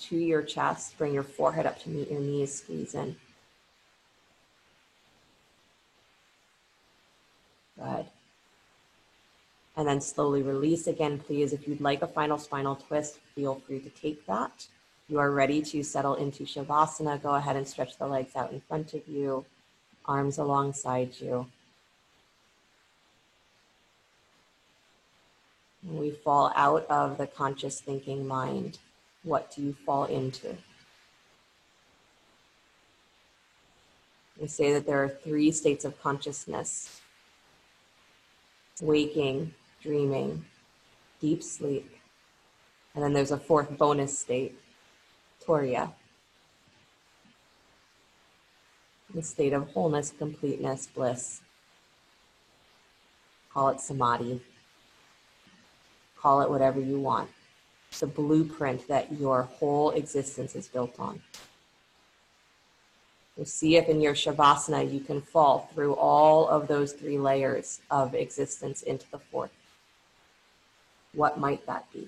your chest. Bring your forehead up to meet your knees. Squeeze in. Good. And then slowly release again, please. If you'd like a final spinal twist, feel free to take that. You are ready to settle into Shavasana. Go ahead and stretch the legs out in front of you, arms alongside you. And we fall out of the conscious thinking mind. What do you fall into? We say that there are 3 states of consciousness: waking, dreaming, deep sleep. And then there's a 4th bonus state, Turiya, the state of wholeness, completeness, bliss. Call it samadhi. Call it whatever you want. It's a blueprint that your whole existence is built on. So see if in your Shavasana you can fall through all of those 3 layers of existence into the 4th. What might that be?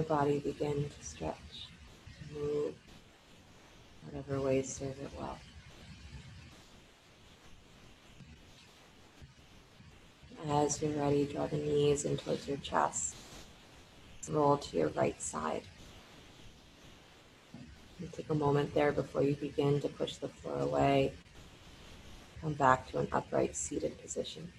the body begin to stretch, to move, whatever ways serve it well. As you're ready, draw the knees in towards your chest. Roll to your right side. And take a moment there before you begin to push the floor away. Come back to an upright seated position.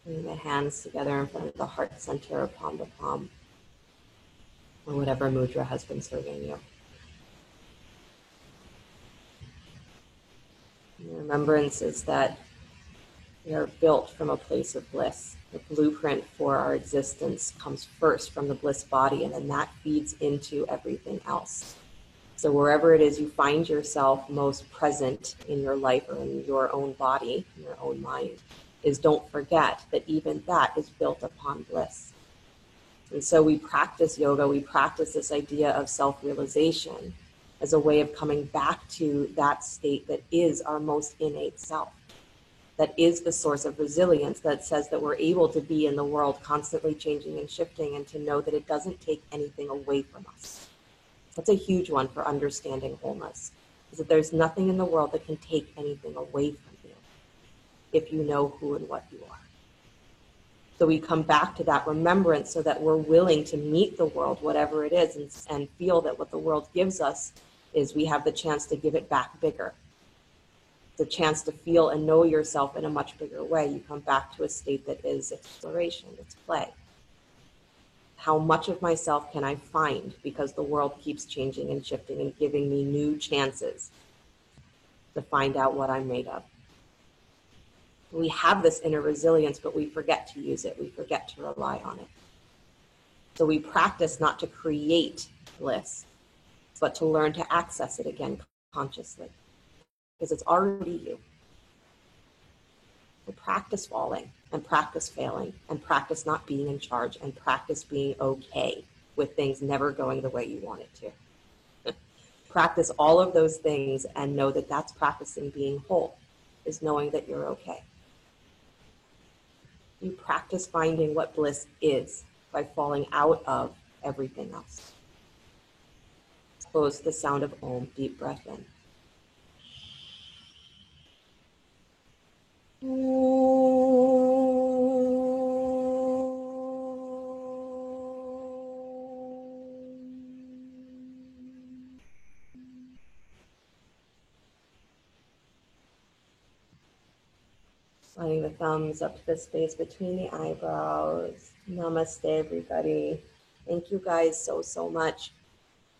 Bring the hands together in front of the heart center or palm to palm, or whatever mudra has been serving you. And the remembrance is that we are built from a place of bliss. The blueprint for our existence comes first from the bliss body, and then that feeds into everything else. So wherever it is you find yourself most present in your life or in your own body, in your own mind, is don't forget that even that is built upon bliss. And so we practice yoga, we practice this idea of self-realization as a way of coming back to that state that is our most innate self, that is the source of resilience, that says that we're able to be in the world constantly changing and shifting, and to know that it doesn't take anything away from us. That's a huge one for understanding wholeness, is that there's nothing in the world that can take anything away from you if you know who and what you are. So we come back to that remembrance so that we're willing to meet the world, whatever it is, and feel that what the world gives us is we have the chance to give it back bigger. The chance to feel and know yourself in a much bigger way. You come back to a state that is exploration, it's play. How much of myself can I find, because the world keeps changing and shifting and giving me new chances to find out what I'm made of. We have this inner resilience, but we forget to use it. We forget to rely on it. So we practice not to create bliss, but to learn to access it again consciously, because it's already you. So practice falling, and practice failing, and practice not being in charge, and practice being okay with things never going the way you want it to. Practice all of those things and know that that's practicing being whole, is knowing that you're okay. You practice finding what bliss is by falling out of everything else. Close the sound of Om, deep breath in. Sliding the thumbs up to the space between the eyebrows. Namaste, everybody. Thank you guys so much.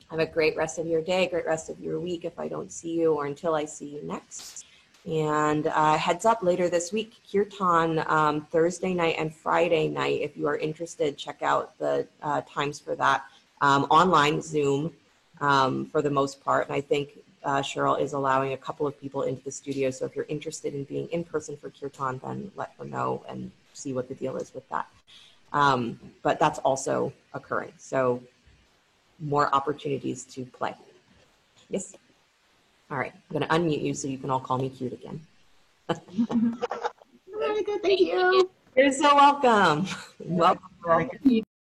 Have a great rest of your day, great rest of your week if I don't see you, or until I see you next. And heads up, later this week, Kirtan, Thursday night and Friday night. If you are interested, check out the times for that. Online, Zoom, for the most part. And I think Cheryl is allowing a couple of people into the studio. So if you're interested in being in person for Kirtan, then let her know and see what the deal is with that. But that's also occurring. So more opportunities to play. Yes. All right, I'm going to unmute you so you can all call me cute again. Very good, thank you. You're so welcome. Welcome.